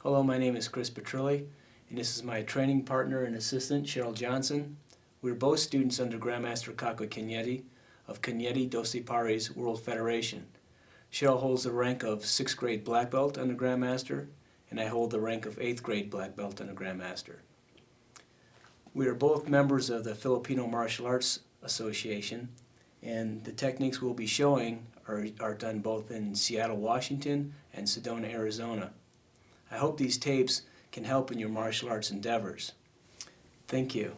Hello, my name is Chris Petrilli, and this is my training partner and assistant, Cheryl Johnson. We're both students under Grandmaster Kakwe Kenyeti of Kenyeti Dosi Pari's World Federation. Cheryl holds the rank of 6th grade black belt under Grandmaster, and I hold the rank of 8th grade black belt under Grandmaster. We are both members of the Filipino Martial Arts Association, and the techniques we'll be showing are done both in Seattle, Washington and Sedona, Arizona. I hope these tapes can help in your martial arts endeavors. Thank you.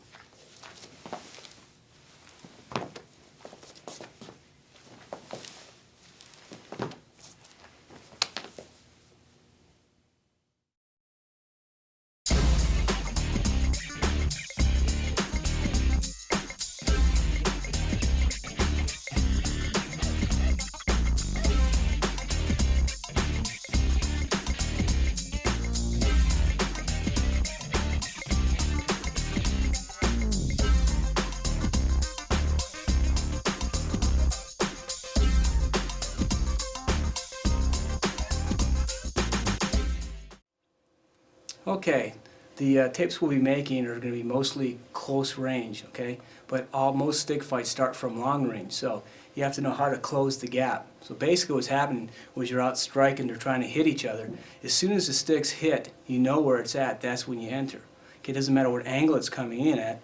Okay, the tapes we'll be making are going to be mostly close range, okay? But most stick fights start from long range, so you have to know how to close the gap. So basically what's happening was you're out striking, they're trying to hit each other. As soon as the sticks hit, you know where it's at, that's when you enter. Okay, it doesn't matter what angle it's coming in at.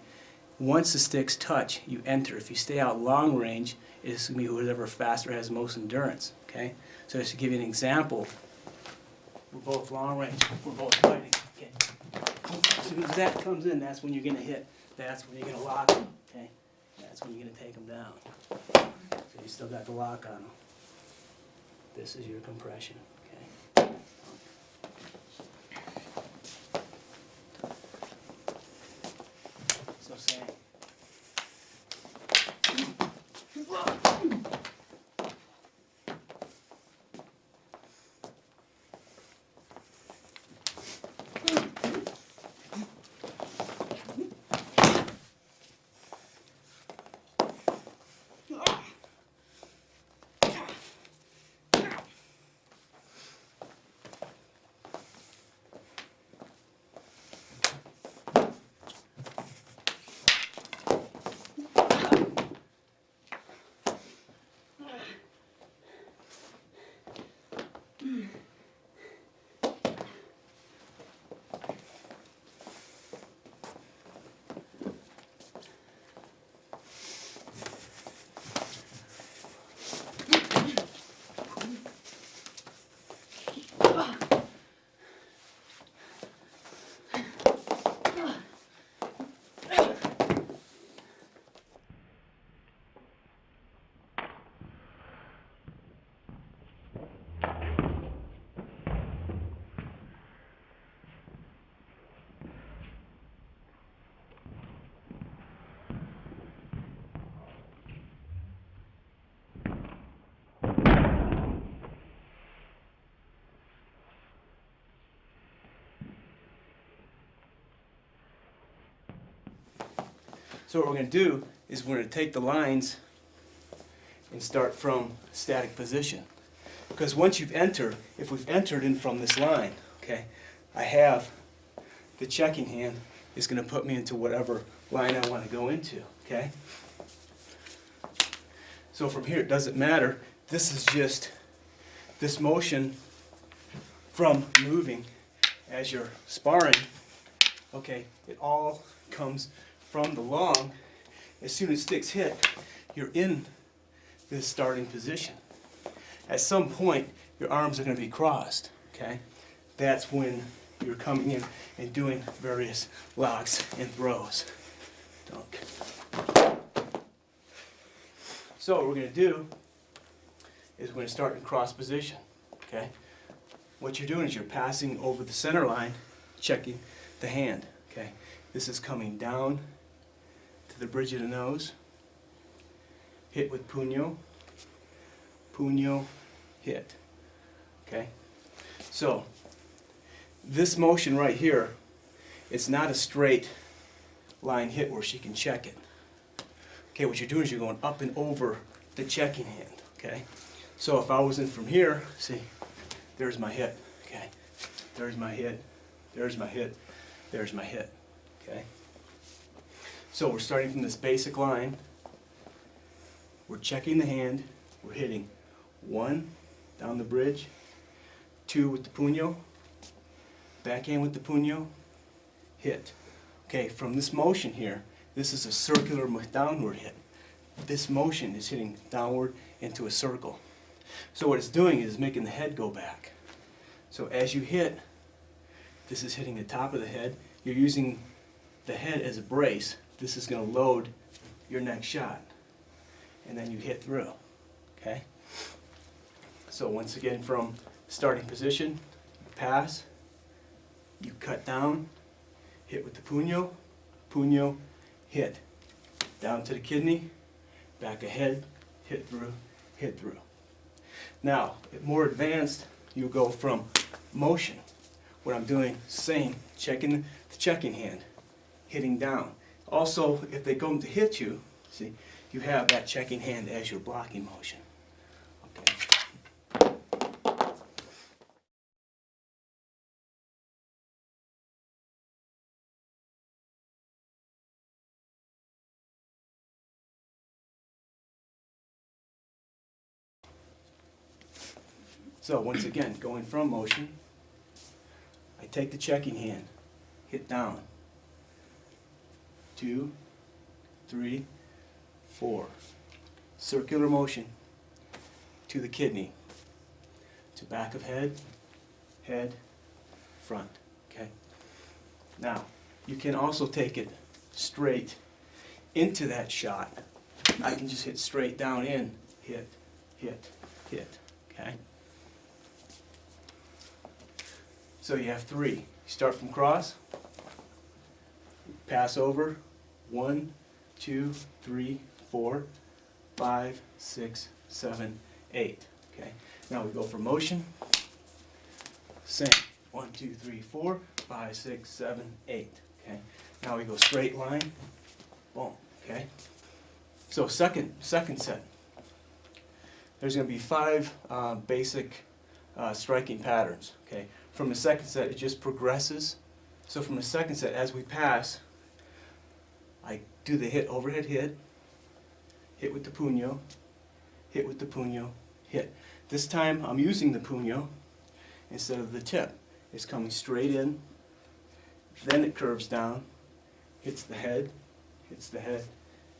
Once the sticks touch, you enter. If you stay out long range, it's going to be whoever faster has most endurance, okay? So just to give you an example, we're both long range, we're both fighting. Okay. As soon as that comes in, that's when you're going to hit. That's when you're going to lock them. Okay. That's when you're going to take them down. So you still got the lock on them. This is your compression. Okay. So say. So what we're going to do is we're going to take the lines and start from static position. Because once you've entered, if we've entered in from this line, okay, I have the checking hand is going to put me into whatever line I want to go into, okay? So from here it doesn't matter. This is just this motion from moving as you're sparring, okay, it all comes from the long. As soon as sticks hit, you're in this starting position. At some point, your arms are going to be crossed, okay? That's when you're coming in and doing various locks and throws. Dunk. So what we're going to do is we're going to start in cross position, okay? What you're doing is you're passing over the center line, checking the hand, okay? This is coming down to the bridge of the nose, hit with puño, puño, hit, okay? So, this motion right here, it's not a straight line hit where she can check it. Okay, what you're doing is you're going up and over the checking hand, okay? So if I was in from here, see, there's my hit, okay? there's my hit, there's my hit, there's my hit, okay? So we're starting from this basic line. We're checking the hand, we're hitting 1 down the bridge, 2 with the puño, backhand with the puño, hit. Okay, from this motion here, this is a circular downward hit. This motion is hitting downward into a circle. So what it's doing is making the head go back. So as you hit, this is hitting the top of the head. You're using the head as a brace. This is going to load your next shot. And then you hit through. Okay? So once again, from starting position, you pass, you cut down, hit with the puño, puño, hit. Down to the kidney, back ahead, hit through, hit through. Now, more advanced, you go from motion. What I'm doing, same, checking the checking hand, hitting down. Also, if they come to hit you, see, you have that checking hand as your blocking motion. Okay. So once again, going from motion, I take the checking hand, hit down, 2, 3, 4, circular motion to the kidney, to back of head, head, front, okay? Now, you can also take it straight into that shot. I can just hit straight down in, hit, hit, hit, okay? So you have 3. You start from cross, pass over, 1, 2, 3, 4, 5, 6, 7, 8. Okay. Now we go for motion. Same. 1, 2, 3, 4, 5, 6, 7, 8. Okay. Now we go straight line. Boom. Okay. So second set. There's going to be 5 basic striking patterns. Okay. From the second set, it just progresses. So from the second set, as we pass, I do the hit, overhead hit, hit with the puño, hit with the puño, hit. This time I'm using the puño instead of the tip. It's coming straight in, then it curves down, hits the head, hits the head,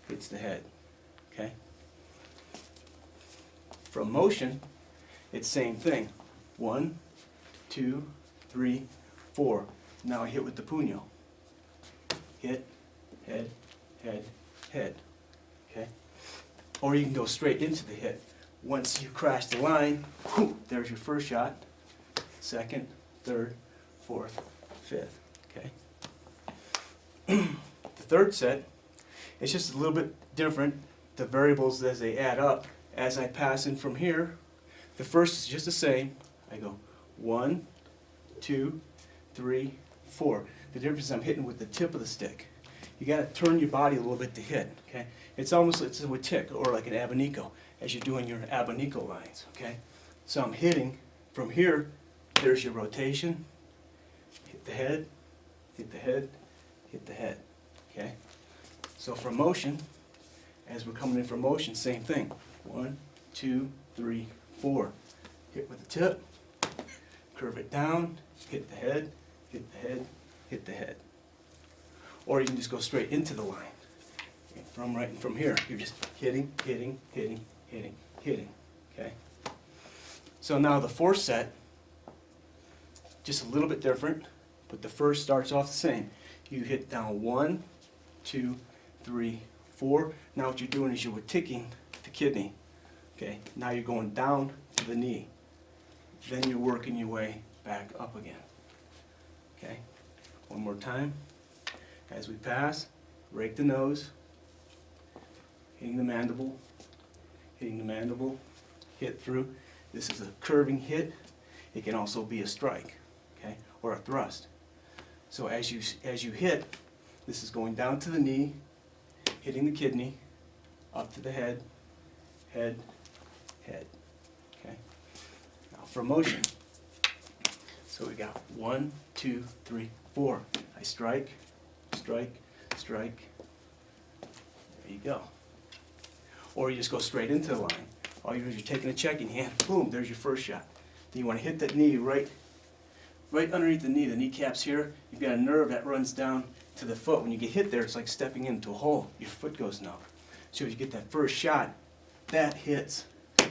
hits the head. Okay? From motion, it's same thing. 1, 2, 3, 4. Now I hit with the puño. Hit, head, head, head. Okay? Or you can go straight into the hit. Once you crash the line, whoo, there's your first shot, second, third, fourth, fifth. Okay? The third set, it's just a little bit different. The variables as they add up. As I pass in from here, the first is just the same. I go 1, 2, 3, 4. The difference is I'm hitting with the tip of the stick. You got to turn your body a little bit to hit. Okay, it's a tick or like an abanico as you're doing your abanico lines. Okay, so I'm hitting from here. There's your rotation. Hit the head, hit the head, hit the head. Okay, so for motion, as we're coming in for motion, same thing. 1, 2, 3, 4. Hit with the tip. Curve it down, hit the head, hit the head, hit the head. Or you can just go straight into the line. From here, you're just hitting, hitting, hitting, hitting, hitting. Okay? So now the fourth set, just a little bit different, but the first starts off the same. You hit down 1, 2, 3, 4. Now what you're doing is you're ticking the kidney. Okay? Now you're going down to the knee. Then you're working your way back up again. Okay? One more time. As we pass, rake the nose, hitting the mandible, hit through. This is a curving hit. It can also be a strike, okay, or a thrust. So as you hit, this is going down to the knee, hitting the kidney, up to the head, head, head. Okay. Now for motion. So we got 1, 2, 3, 4. I strike, strike, strike. There you go. Or you just go straight into the line. All you do is you're taking a checking hand, boom, there's your first shot. Then you want to hit that knee right underneath the knee. The kneecap's here. You've got a nerve that runs down to the foot. When you get hit there, it's like stepping into a hole. Your foot goes numb. So as you get that first shot, that hits.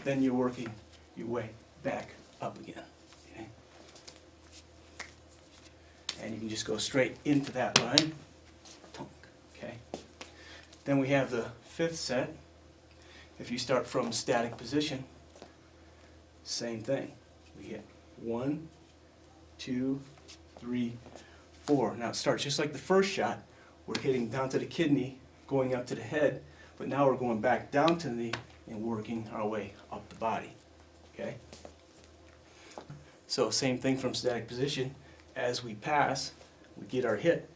Then you're working your way back up again. Okay? And you can just go straight into that line. Okay? Then we have the fifth set. If you start from static position, same thing. We hit 1, 2, 3, 4. Now it starts just like the first shot. We're hitting down to the kidney, going up to the head, but now we're going back down to the knee and working our way up the body. Okay? So same thing from static position. As we pass, we get our hit.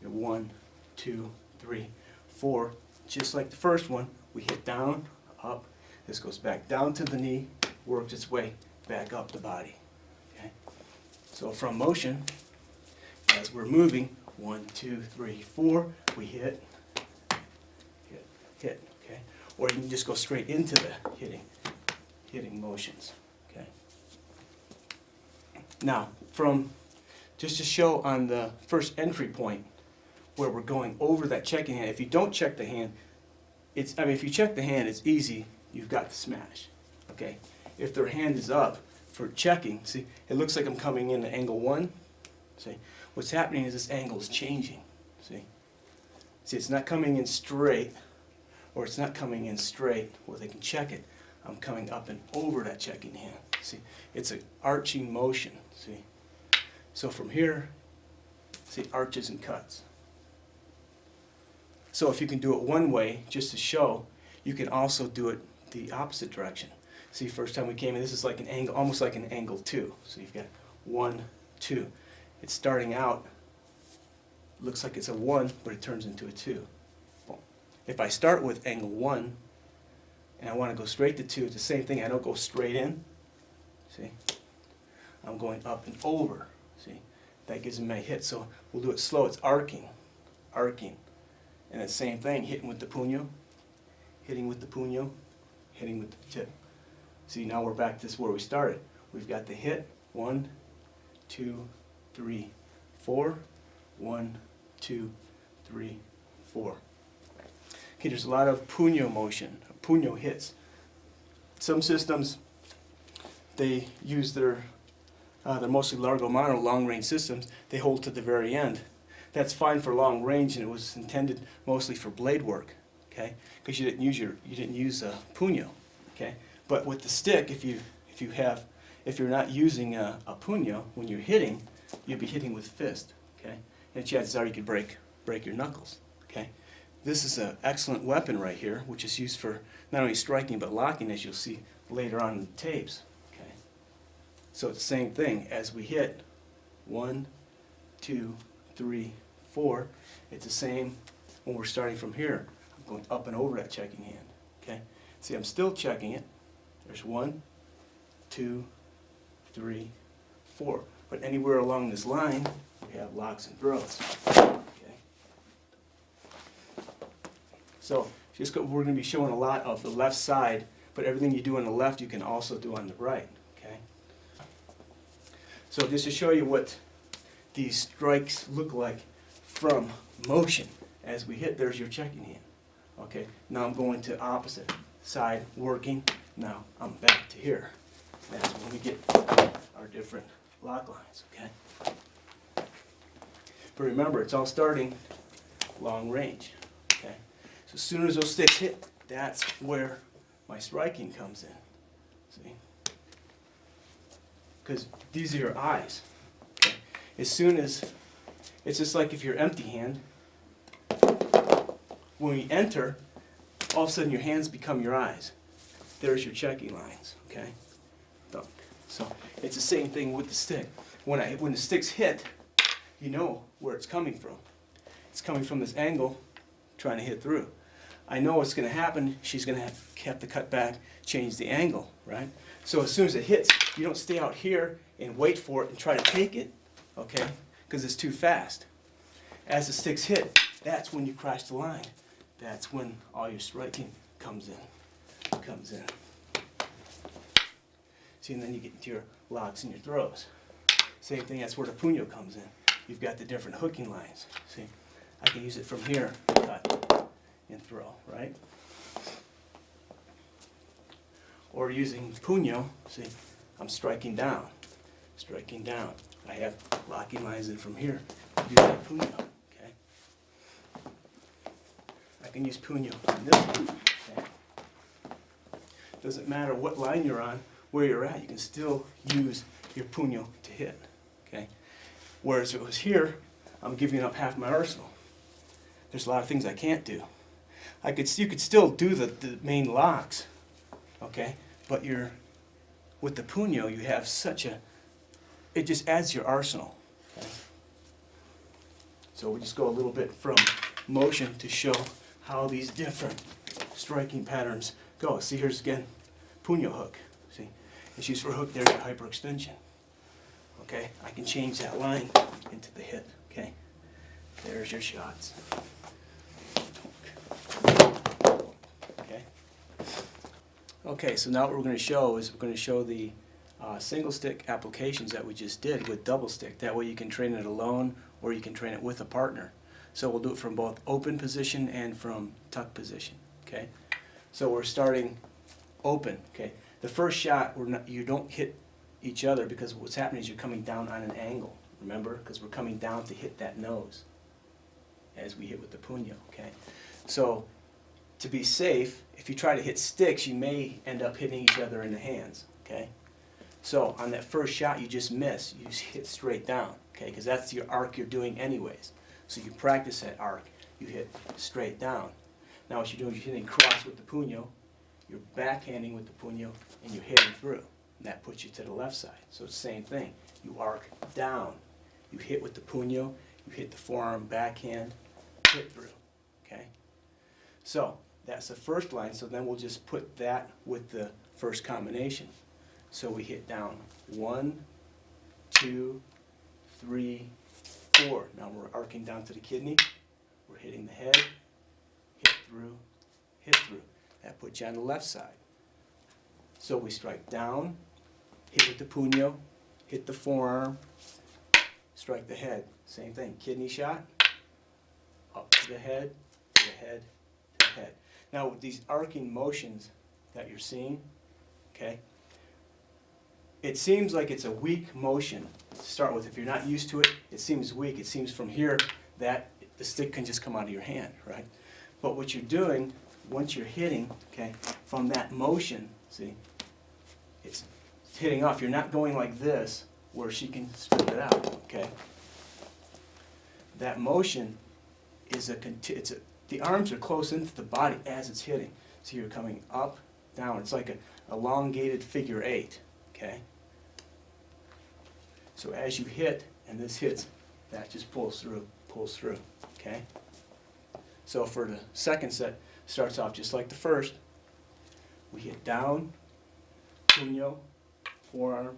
1, 2, 3, 4. Just like the first one, we hit down, up. This goes back down to the knee, works its way back up the body. Okay? So from motion, as we're moving, 1, 2, 3, 4, we hit, hit, hit. Okay? Or you can just go straight into the hitting motions. Okay? Now, just to show on the first entry point where we're going over that checking hand, if you don't check the hand, if you check the hand, it's easy, you've got the smash. Okay? If their hand is up for checking, see, it looks like I'm coming in at angle 1. See, what's happening is this angle is changing. See, it's not coming in straight, or it's not coming in straight where they can check it. I'm coming up and over that checking hand. See, it's an arching motion. See, so from here, see, arches and cuts. So if you can do it one way, just to show, you can also do it the opposite direction. See, first time we came in, this is like an angle, almost like an angle 2. So you've got 1, 2. It's starting out, looks like it's a 1, but it turns into a 2. Boom. If I start with angle 1, and I want to go straight to 2, it's the same thing. I don't go straight in. See? I'm going up and over. See? That gives me my hit. So we'll do it slow. It's arcing, arcing. And the same thing, hitting with the puño, hitting with the puño, hitting with the tip. See, now we're back to this where we started. We've got the hit, 1, 2, 3, 4, 1, 2, 3, 4. Okay, there's a lot of puño motion, puño hits. Some systems, they use they're mostly largo mano, long range systems, they hold to the very end. That's fine for long range, and it was intended mostly for blade work, okay? Because you didn't use a puño, okay? But with the stick, if you're not using a puño when you're hitting, you'd be hitting with fist, okay? And chances are you could break your knuckles, okay? This is an excellent weapon right here, which is used for not only striking but locking, as you'll see later on in the tapes, okay? So it's the same thing as we hit 1, 2, 3, 4. It's the same when we're starting from here. I'm going up and over that checking hand. Okay. See, I'm still checking it. There's 1, 2, 3, 4. But anywhere along this line, we have locks and throws. Okay. So we're going to be showing a lot of the left side, but everything you do on the left, you can also do on the right. Okay. So just to show you what these strikes look like from motion. As we hit, there's your checking hand. Okay, now I'm going to opposite side, working. Now I'm back to here. That's when we get our different lock lines, okay? But remember, it's all starting long range, okay? So as soon as those sticks hit, that's where my striking comes in, see? Because these are your eyes. As soon as, it's just like if you're empty hand, when we enter, all of a sudden your hands become your eyes. There's your checking lines, okay? Dunk. So it's the same thing with the stick. When the stick's hit, you know where it's coming from. It's coming from this angle, trying to hit through. I know what's going to happen. She's going to have to cut back, change the angle, right? So as soon as it hits, you don't stay out here and wait for it and try to take it, okay, because it's too fast. As the sticks hit, that's when you crash the line. That's when all your striking comes in. See, and then you get into your locks and your throws. Same thing, that's where the puño comes in. You've got the different hooking lines. See, I can use it from here, cut and throw, right? Or using puño, see, I'm striking down. I have locking lines in from here. Use that puño, okay? I can use puño on this one, okay? Doesn't matter what line you're on, where you're at, you can still use your puño to hit, okay? Whereas if it was here, I'm giving up half my arsenal. There's a lot of things I can't do. You could still do the main locks, okay? But with the puño, you have it just adds to your arsenal, okay? So we just go a little bit from motion to show how these different striking patterns go. See, here's again, puño hook. See, it's used for a hook, there's a hyperextension. Okay, I can change that line into the hit, okay? There's your shots. Okay. Okay, so now what we're going to show is the single stick applications that we just did with double stick. That way you can train it alone or you can train it with a partner. So we'll do it from both open position and from tuck position, okay? So we're starting open, okay? The first shot, you don't hit each other because what's happening is you're coming down on an angle, remember? Because we're coming down to hit that nose as we hit with the puño, okay? So to be safe, if you try to hit sticks, you may end up hitting each other in the hands, okay? So on that first shot, you just miss. You just hit straight down, okay? Because that's your arc you're doing anyways. So you practice that arc. You hit straight down. Now what you're doing is you're hitting cross with the puño, you're backhanding with the puño, and you're hitting through. And that puts you to the left side. So it's the same thing. You arc down. You hit with the puño, you hit the forearm backhand, hit through, okay? So that's the first line, so then we'll just put that with the first combination. So we hit down 1, 2, 3, 4. Now we're arcing down to the kidney. We're hitting the head, hit through, hit through. That puts you on the left side. So we strike down, hit with the puño, hit the forearm, strike the head. Same thing, kidney shot, up to the head, to the head, to the head. Now with these arcing motions that you're seeing, okay, it seems like it's a weak motion to start with. If you're not used to it, it seems weak. It seems from here that the stick can just come out of your hand, right? But what you're doing, once you're hitting, okay, from that motion, see, it's hitting off. You're not going like this where she can strip it out, okay? That motion is the arms are close into the body as it's hitting. So you're coming up, down. It's like a elongated figure 8, okay? So as you hit, and this hits, that just pulls through, okay? So for the second set, starts off just like the first. We hit down, puño, forearm,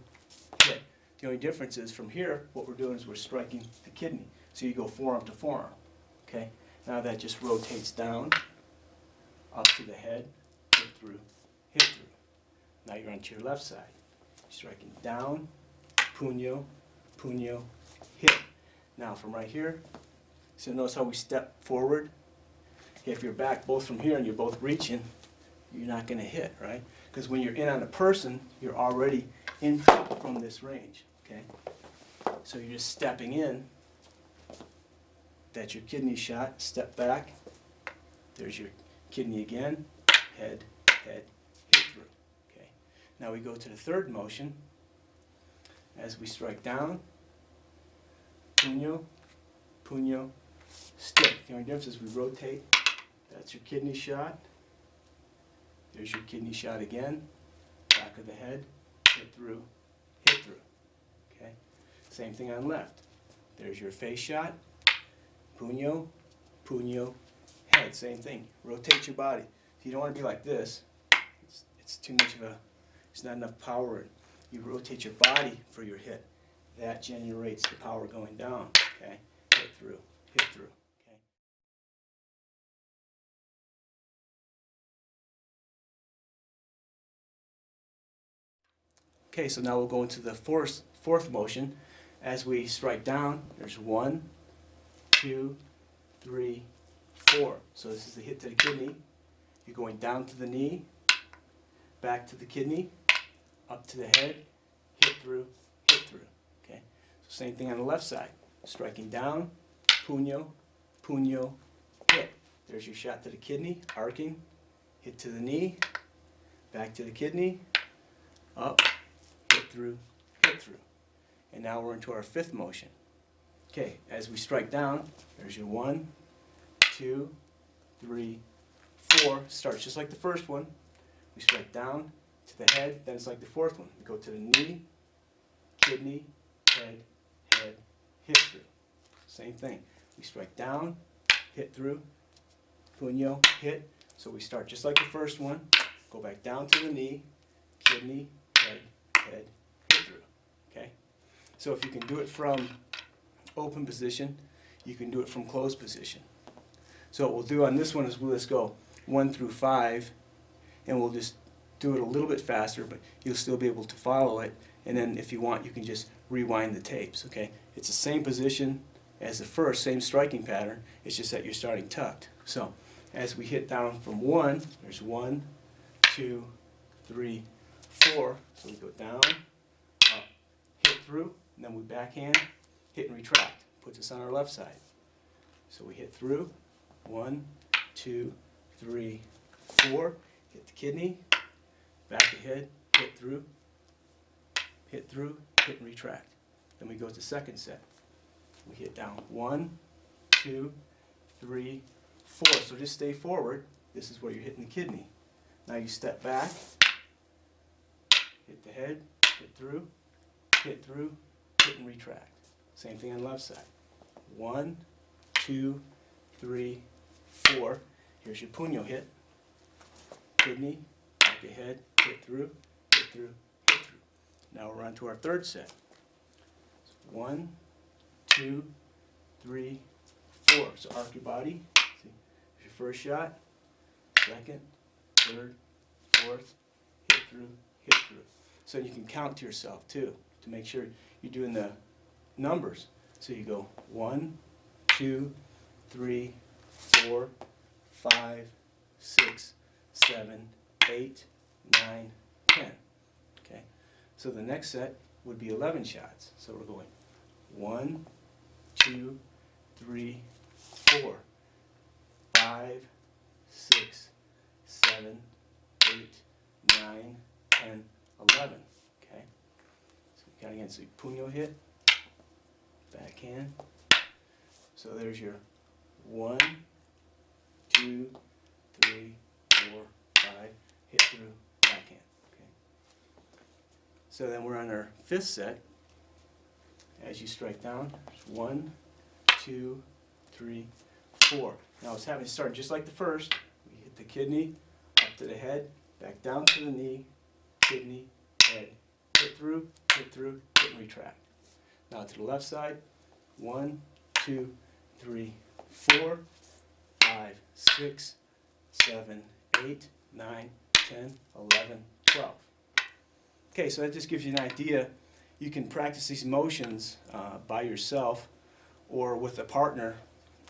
hit. The only difference is from here, what we're doing is we're striking the kidney. So you go forearm to forearm, okay? Now that just rotates down, up to the head, hit through, hit through. Now you're onto your left side. Striking down, puño, puño, hit. Now from right here, so notice how we step forward. If you're back both from here and you're both reaching, you're not going to hit, right? Because when you're in on a person, you're already in from this range, okay? So you're just stepping in. That's your kidney shot. Step back. There's your kidney again. Head, hit through. Okay. Now we go to the third motion. As we strike down, puño, puño, stick. The only difference is we rotate. That's your kidney shot. There's your kidney shot again. Back of the head, hit through, hit through. Okay. Same thing on left. There's your face shot. Puño, puño, head. Same thing. Rotate your body. You don't want to be like this. It's too much of a. There's not enough power. you rotate your body for your hit. That generates the power going down, okay? Hit through, okay? Okay, so now we'll go into the fourth motion. As we strike down, there's 1, 2, 3, 4. So this is the hit to the kidney. You're going down to the knee, back to the kidney, up to the head, hit through, okay? So same thing on the left side. Striking down, puño, puño, hit. There's your shot to the kidney, arcing, hit to the knee, back to the kidney, up, hit through, and now we're into our fifth motion. Okay, as we strike down, there's your 1, 2, 3, 4. Starts just like the first one. We strike down to the head, then it's like the fourth one. We go to the knee, kidney, head, hit through. Same thing. We strike down, hit through, puño, hit. So we start just like the first one, go back down to the knee, kidney, head, hit through. Okay? So if you can do it from open position, you can do it from closed position. So what we'll do on this one is we'll just go 1 through 5, and we'll just do it a little bit faster, but you'll still be able to follow it. And then if you want, you can just rewind the tapes, okay? It's the same position as the first, same striking pattern, it's just that you're starting tucked. So as we hit down from 1, there's 1, 2, 3, 4. So we go down, up, hit through, and then we backhand, hit and retract. Puts us on our left side. So we hit through, 1, 2, 3, 4, hit the kidney, back ahead, hit through, hit and retract. Then we go to the second set. We hit down 1, 2, 3, 4. So just stay forward. This is where you're hitting the kidney. Now you step back, hit the head, hit and retract. Same thing on the left side. 1, 2, 3, 4. Here's your puño hit. Kidney, back ahead, hit through. Now we're on to our third set. 1, 2, 3, 4. So arc your body. See, here's your first shot, second, third, fourth, hit through. So you can count to yourself too, to make sure you're doing the numbers. So you go 1, 2, 3, 4, 5, 6, 7, 8, 9, 10. Okay. So the next set would be 11 shots. So we're going 1, 2, 3, 4, 5, 6, 7, 8, 9, 10, 11. Okay. So we got again. So puño hit, backhand. So there's your 1, 2, 3, 4, 5, hit through, backhand. Okay. So then we're on our fifth set. As you strike down, 1, 2, 3, 4. Now it's having to start just like the first. We hit the kidney, up to the head, back down to the knee, kidney, head, hit through, hit and retract. Now to the left side, 1, 2, 3, 4, 5, 6, 7, 8, 9, 10, 11, 12. Okay, so that just gives you an idea. You can practice these motions by yourself or with a partner.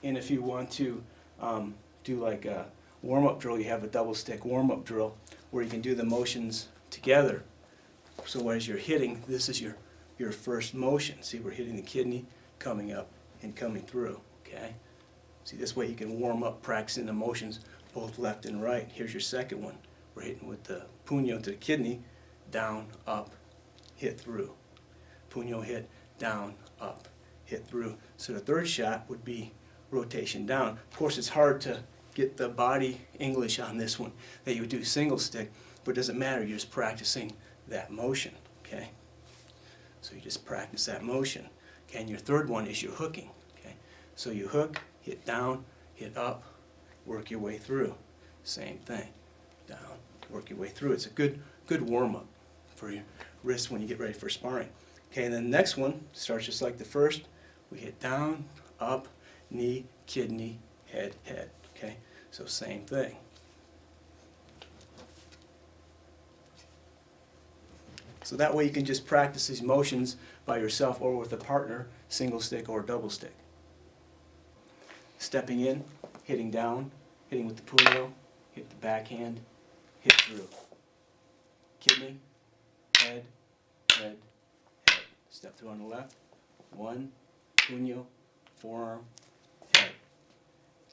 And if you want to do like a warm-up drill, you have a double stick warm-up drill where you can do the motions together. So as you're hitting, this is your first motion. See, we're hitting the kidney, coming up and coming through. Okay. See, this way you can warm up practicing the motions both left and right. Here's your second one. We're hitting with the puño to the kidney, down, up, hit through. Puño hit, down, up, hit through. So the third shot would be rotation down. Of course, it's hard to get the body English on this one that you would do single stick, but it doesn't matter. You're just practicing that motion. Okay. So you just practice that motion. Okay, and your third one is your hooking. Okay. So you hook, hit down, hit up, work your way through. Same thing. Down, work your way through. It's a good warm-up for wrist when you get ready for sparring. Okay, and then the next one starts just like the first. We hit down, up, knee, kidney, head, head. Okay, so same thing. So that way you can just practice these motions by yourself or with a partner, single stick or double stick. Stepping in, hitting down, hitting with the puño, hit the backhand, hit through. Kidney, head, head, head. Step through on the left. 1, puño, forearm, head.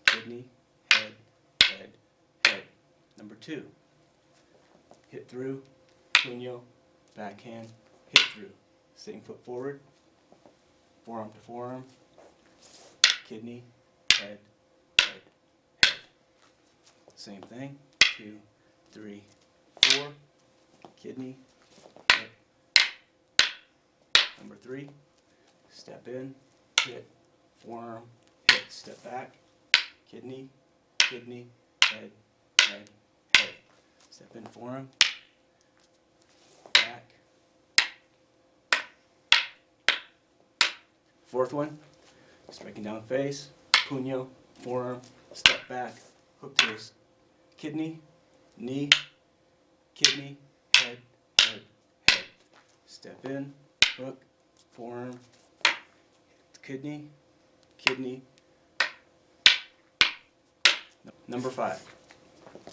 Kidney, head, head, head. Number 2. Hit through, puño, backhand, hit through. Same foot forward, forearm to forearm, kidney, head, head, head. Same thing, 2, 3, 4, kidney, head. Number 3, step in, hit, forearm, hit, step back, kidney, kidney, head, head, head. Step in, forearm, back. 4th one, striking down face, puño, forearm, step back, hook to his kidney, knee, kidney, head, head, head. Step in, hook, forearm, kidney, kidney. Number 5,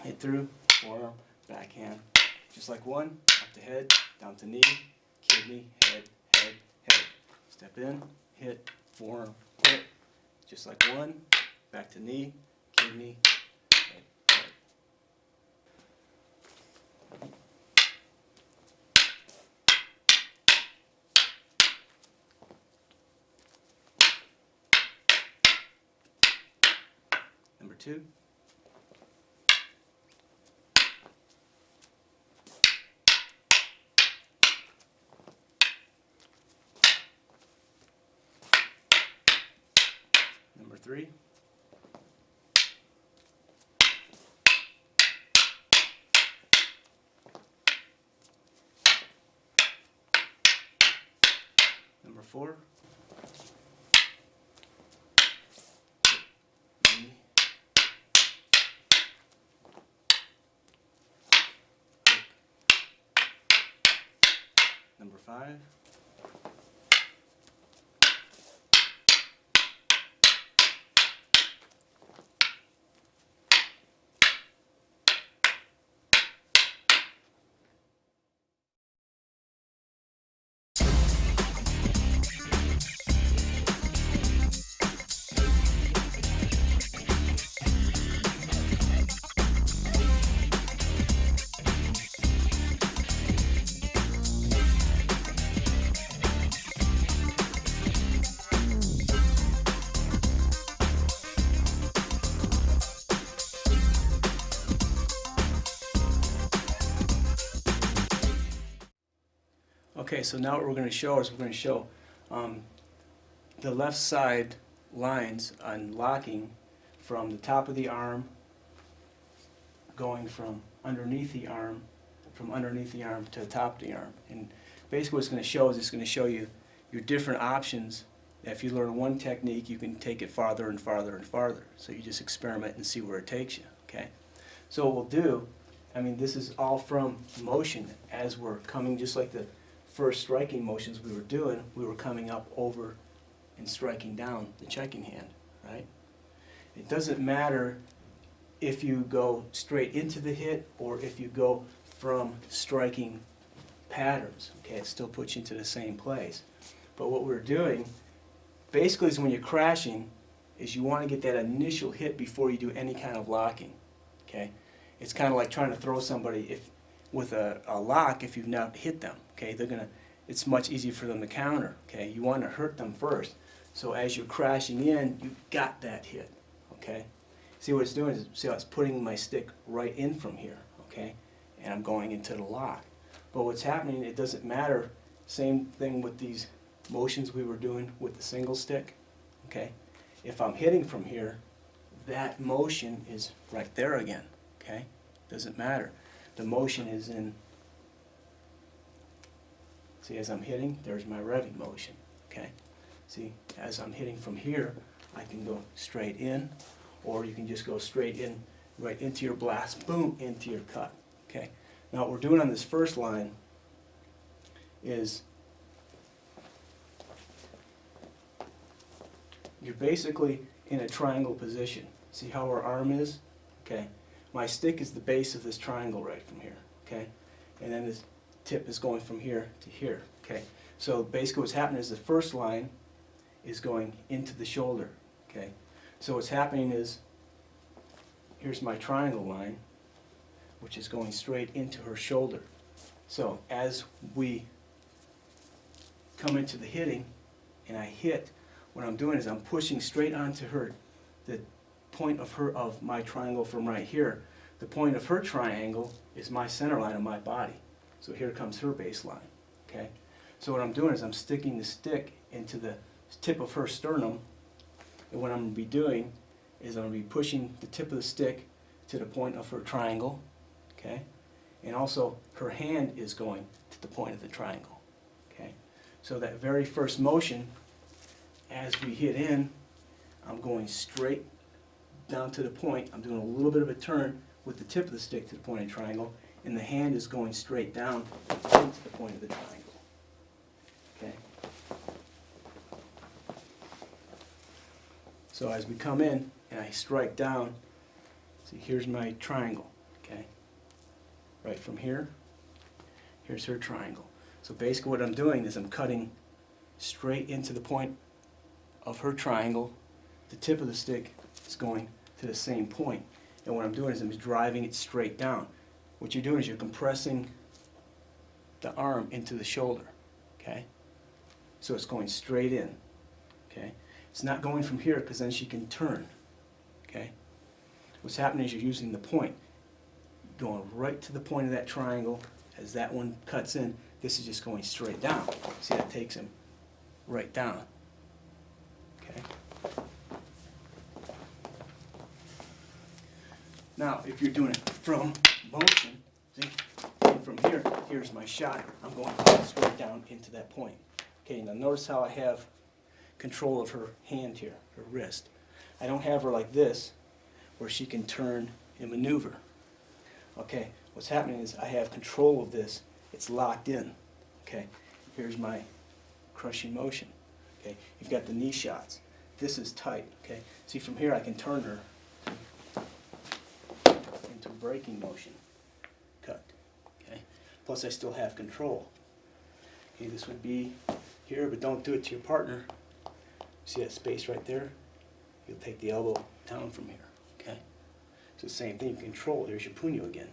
hit through, forearm, backhand, just like 1, up to head, down to knee, kidney, head, head, head. Step in, hit, forearm, hit, just like 1, back to knee, kidney, head, head. Number 2. Number 3. Number 4. Knee. Number 5. Okay, so now what we're going to show is we're going to show the left side lines on locking from the top of the arm, going from underneath the arm to the top of the arm. And basically what it's going to show is it's going to show you your different options. If you learn one technique, you can take it farther and farther and farther. So you just experiment and see where it takes you. Okay. So what we'll do, I mean, this is all from motion as we're coming, just like the first striking motions we were doing, we were coming up over and striking down the checking hand, right? It doesn't matter if you go straight into the hit or if you go from striking patterns, okay? It still puts you into the same place. But what we're doing basically is when you're crashing is you want to get that initial hit before you do any kind of locking, okay? It's kind of like trying to throw somebody with a lock if you've not hit them, okay? It's much easier for them to counter, okay? You want to hurt them first. So as you're crashing in, you got that hit, okay? See what it's doing is, see how it's putting my stick right in from here, okay? And I'm going into the lock. But what's happening, it doesn't matter. Same thing with these motions we were doing with the single stick, okay? If I'm hitting from here, that motion is right there again, okay? Doesn't matter. The motion is in See, as I'm hitting, there's my revving motion, okay? See, as I'm hitting from here, I can go straight in, or you can just go straight in, right into your blast, boom, into your cut, okay? Now what we're doing on this first line is you're basically in a triangle position. See how our arm is? Okay. My stick is the base of this triangle right from here, okay? And then this tip is going from here to here, okay? So basically what's happening is the first line is going into the shoulder, okay? So what's happening is, here's my triangle line, which is going straight into her shoulder. So as we come into the hitting, and I hit, what I'm doing is I'm pushing straight onto her, the point of my triangle from right here. The point of her triangle is my center line of my body. So here comes her baseline, okay? So what I'm doing is I'm sticking the stick into the tip of her sternum, and what I'm going to be doing is I'm going to be pushing the tip of the stick to the point of her triangle, okay? And also her hand is going to the point of the triangle, okay? So that very first motion, as we hit in, I'm going straight down to the point. I'm doing a little bit of a turn with the tip of the stick to the point of the triangle, and the hand is going straight down into the point of the triangle, okay? So as we come in and I strike down, see, here's my triangle, okay? Right from here, here's her triangle. So basically what I'm doing is I'm cutting straight into the point of her triangle. The tip of the stick is going to the same point. And what I'm doing is I'm driving it straight down. What you're doing is you're compressing the arm into the shoulder, okay? So it's going straight in, okay? It's not going from here because then she can turn, okay? What's happening is you're using the point, going right to the point of that triangle. As that one cuts in, this is just going straight down. See, that takes him right down, okay? Now, if you're doing it from motion, see, and from here, here's my shot. I'm going straight down into that point. Okay, now notice how I have control of her hand here, her wrist. I don't have her like this, where she can turn and maneuver. Okay, what's happening is I have control of this. It's locked in. Okay, here's my crushing motion. Okay, you've got the knee shots. This is tight. Okay, see, from here I can turn her into braking motion. Cut. Okay, plus I still have control. Okay, this would be here, but don't do it to your partner. See that space right there? You'll take the elbow down from here. Okay, so the same thing. You control. There's your punyo again.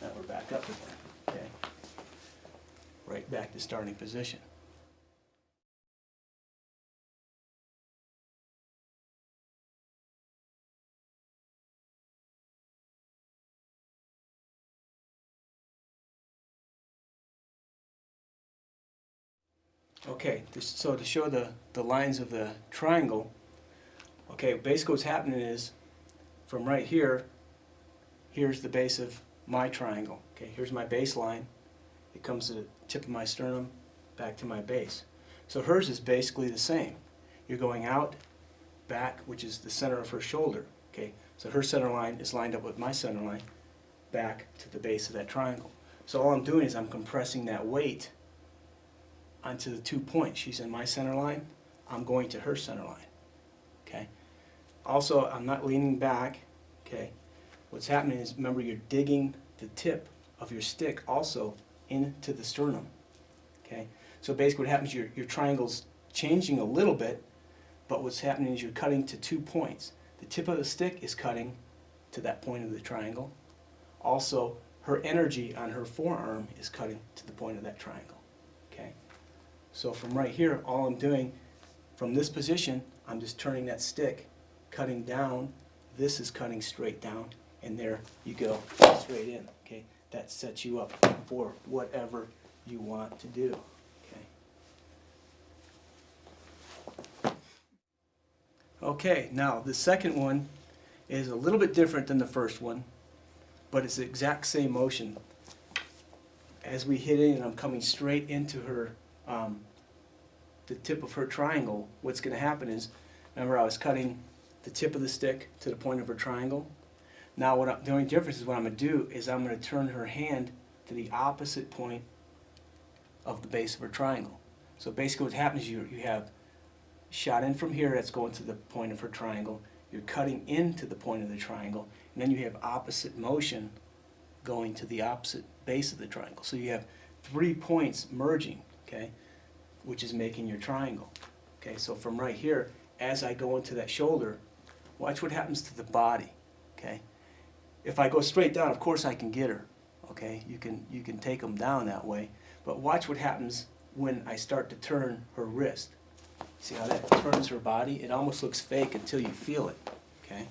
Now we're back up again. Okay, right back to starting position. Okay, so to show the lines of the triangle, okay, basically what's happening is, from right here, here's the base of my triangle. Okay, here's my baseline. It comes to the tip of my sternum, back to my base. So hers is basically the same. You're going out, back, which is the center of her shoulder. Okay, so her center line is lined up with my center line, back to the base of that triangle. So all I'm doing is I'm compressing that weight onto the 2 points. She's in my center line, I'm going to her center line. Okay. Also, I'm not leaning back. Okay. What's happening is, remember, you're digging the tip of your stick also into the sternum. Okay. So basically what happens, your triangle's changing a little bit, but what's happening is you're cutting to 2 points. The tip of the stick is cutting to that point of the triangle. Also, her energy on her forearm is cutting to the point of that triangle. Okay. So from right here, all I'm doing, from this position, I'm just turning that stick, cutting down. This is cutting straight down, and there you go, straight in. Okay, that sets you up for whatever you want to do. Okay. Okay, now the second one is a little bit different than the first one, but it's the exact same motion as we hit in and I'm coming straight into her, the tip of her triangle, what's going to happen is, remember I was cutting the tip of the stick to the point of her triangle? Now the only difference is what I'm going to do is I'm going to turn her hand to the opposite point of the base of her triangle. So basically what happens is you have shot in from here, that's going to the point of her triangle, you're cutting into the point of the triangle, and then you have opposite motion going to the opposite base of the triangle. So you have 3 points merging, okay, which is making your triangle. Okay, so from right here, as I go into that shoulder, watch what happens to the body. Okay, if I go straight down, of course I can get her. Okay, you can take them down that way, but watch what happens when I start to turn her wrist. See how that turns her body? It almost looks fake until you feel it. Okay,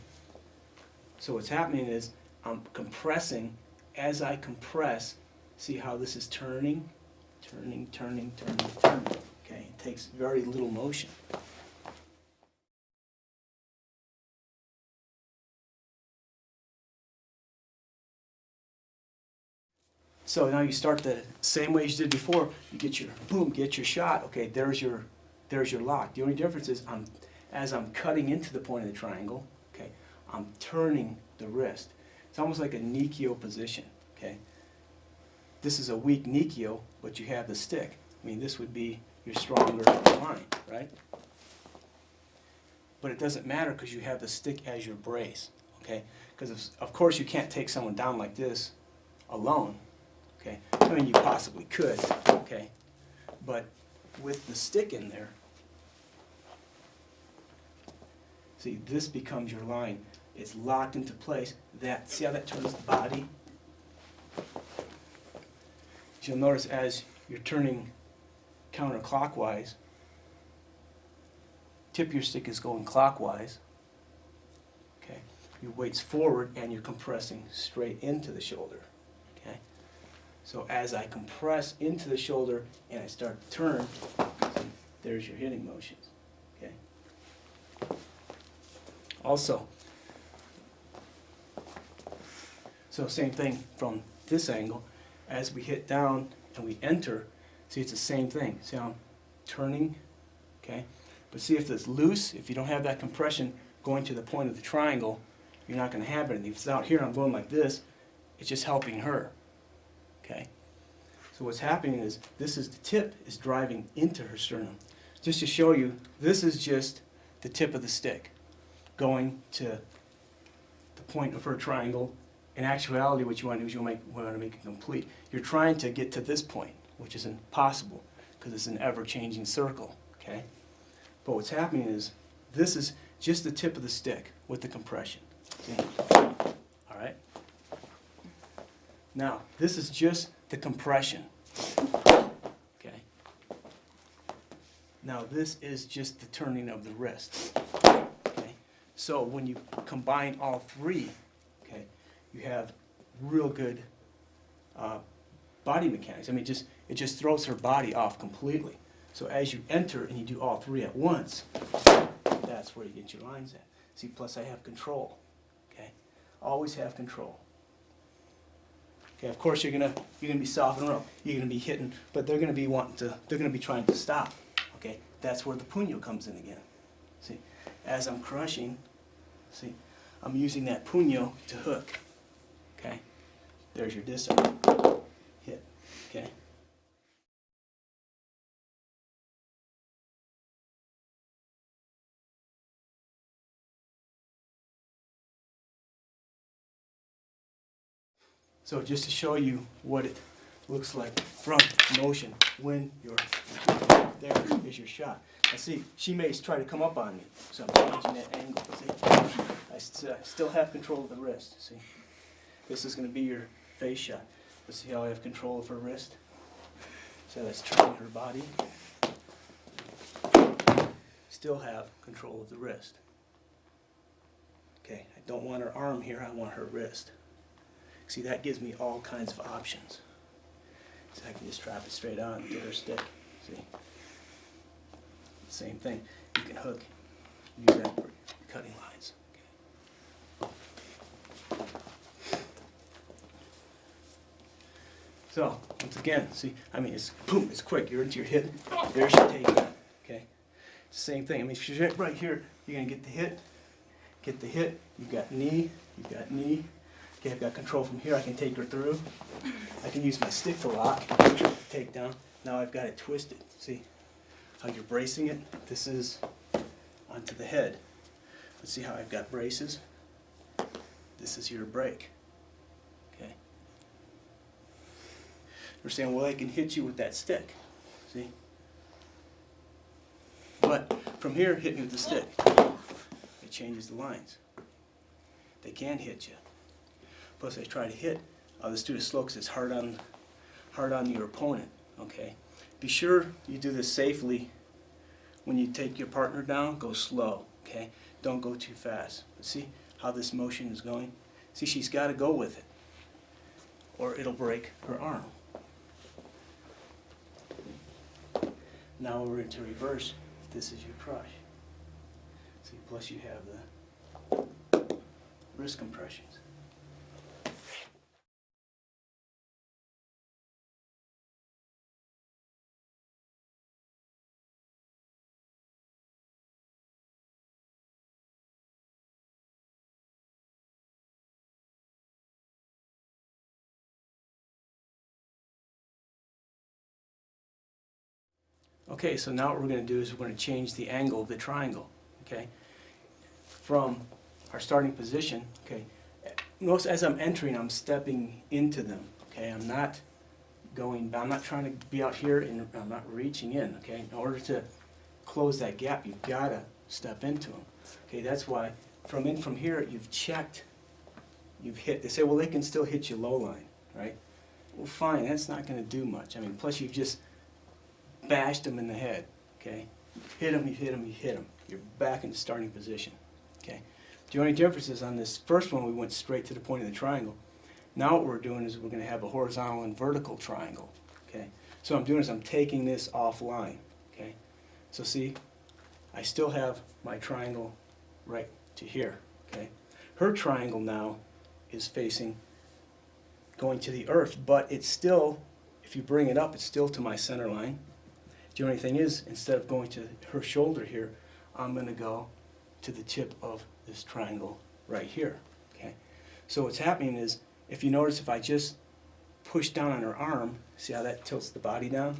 so what's happening is I'm compressing. As I compress, see how this is turning, turning, turning, turning, turning. Okay, it takes very little motion. So now you start the same way as you did before. You get your boom, get your shot. Okay, there's your lock. The only difference is as I'm cutting into the point of the triangle, okay, I'm turning the wrist. It's almost like a Nikio position. Okay, this is a weak Nikio, but you have the stick. I mean, this would be your stronger line, right? But it doesn't matter because you have the stick as your brace. Okay, because of course you can't take someone down like this alone. Okay, I mean you possibly could. Okay, but with the stick in there, see, this becomes your line. It's locked into place. See how that turns the body? You'll notice as you're turning counterclockwise, tip of your stick is going clockwise. Okay, your weight's forward and you're compressing straight into the shoulder. Okay, so as I compress into the shoulder and I start to turn, see, there's your hitting motions. Okay. Also, so same thing from this angle. As we hit down and we enter, see, it's the same thing. See how I'm turning, okay? But see, if it's loose, if you don't have that compression going to the point of the triangle, you're not going to have anything. If it's out here and I'm going like this, it's just helping her, okay? So what's happening is this is the tip is driving into her sternum. Just to show you, this is just the tip of the stick going to the point of her triangle. In actuality, what you want to do is you want to make it complete. You're trying to get to this point, which is impossible because it's an ever-changing circle. Okay, but what's happening is this is just the tip of the stick with the compression. See? All right. Now this is just the compression. Okay. Now this is just the turning of the wrist. Okay. So when you combine all three, okay, you have real good body mechanics. I mean, it just throws her body off completely. So as you enter and you do all three at once, that's where you get your lines at. See, plus I have control. Okay, always have control. Okay, of course you're gonna be softening up. You're gonna be hitting, but they're gonna be trying to stop. Okay, that's where the puño comes in again. See, as I'm crushing, see, I'm using that puño to hook. Okay, there's your disarm. Hit. Okay. So just to show you what it looks like from motion when you're there is your shot. Now see, she may try to come up on me, so I'm changing that angle. See, I still have control of the wrist. See, this is going to be your face shot. Let's see how I have control of her wrist. So that's turning her body. Still have control of the wrist. Okay, I don't want her arm here, I want her wrist. See, that gives me all kinds of options. So I can just strap it straight on and get her stick. See? Same thing. You can hook. Use that for your cutting lines. Okay. So, Once again, see, I mean, it's boom, it's quick. You're into your hit. There's your takedown. Okay, it's the same thing. I mean, if you're right here, you're gonna get the hit. Get the hit. You've got knee. You've got knee. Okay, I've got control from here. I can take her through. I can use my stick to lock. Take down. Now I've got it twisted. See how you're bracing it? This is onto the head. Let's see how I've got braces. This is your break. Okay. They're saying, well, I can hit you with that stick. See? But from here, hit me with the stick. It changes the lines. They can hit you. Plus, I try to hit. I'll just do it slow because it's hard on your opponent. Okay. Be sure you do this safely. When you take your partner down, go slow. Okay. Don't go too fast. But see how this motion is going? See, she's got to go with it, or it'll break her arm. Now we're into reverse. This is your crush. See, plus you have the wrist compressions. Okay, so now what we're going to do is we're going to change the angle of the triangle. Okay, from our starting position. Okay, notice as I'm entering, I'm stepping into them. Okay, I'm not trying to be out here and I'm not reaching in. Okay, in order to close that gap, you've got to step into them. Okay, that's why from here you've checked, you've hit. They say, well, they can still hit you low line, right? Well, fine, that's not going to do much. I mean, plus you've just bashed them in the head, okay? Hit them, you hit them, you hit them. You're back in the starting position, okay? The only difference is on this first one, we went straight to the point of the triangle. Now what we're doing is we're going to have a horizontal and vertical triangle, okay? So what I'm doing is I'm taking this offline, okay? So see, I still have my triangle right to here, okay? Her triangle now is facing, going to the earth, but it's still, if you bring it up, it's still to my center line. The only thing is, instead of going to her shoulder here, I'm going to go to the tip of this triangle right here. Okay. So what's happening is, if you notice, if I just push down on her arm, see how that tilts the body down?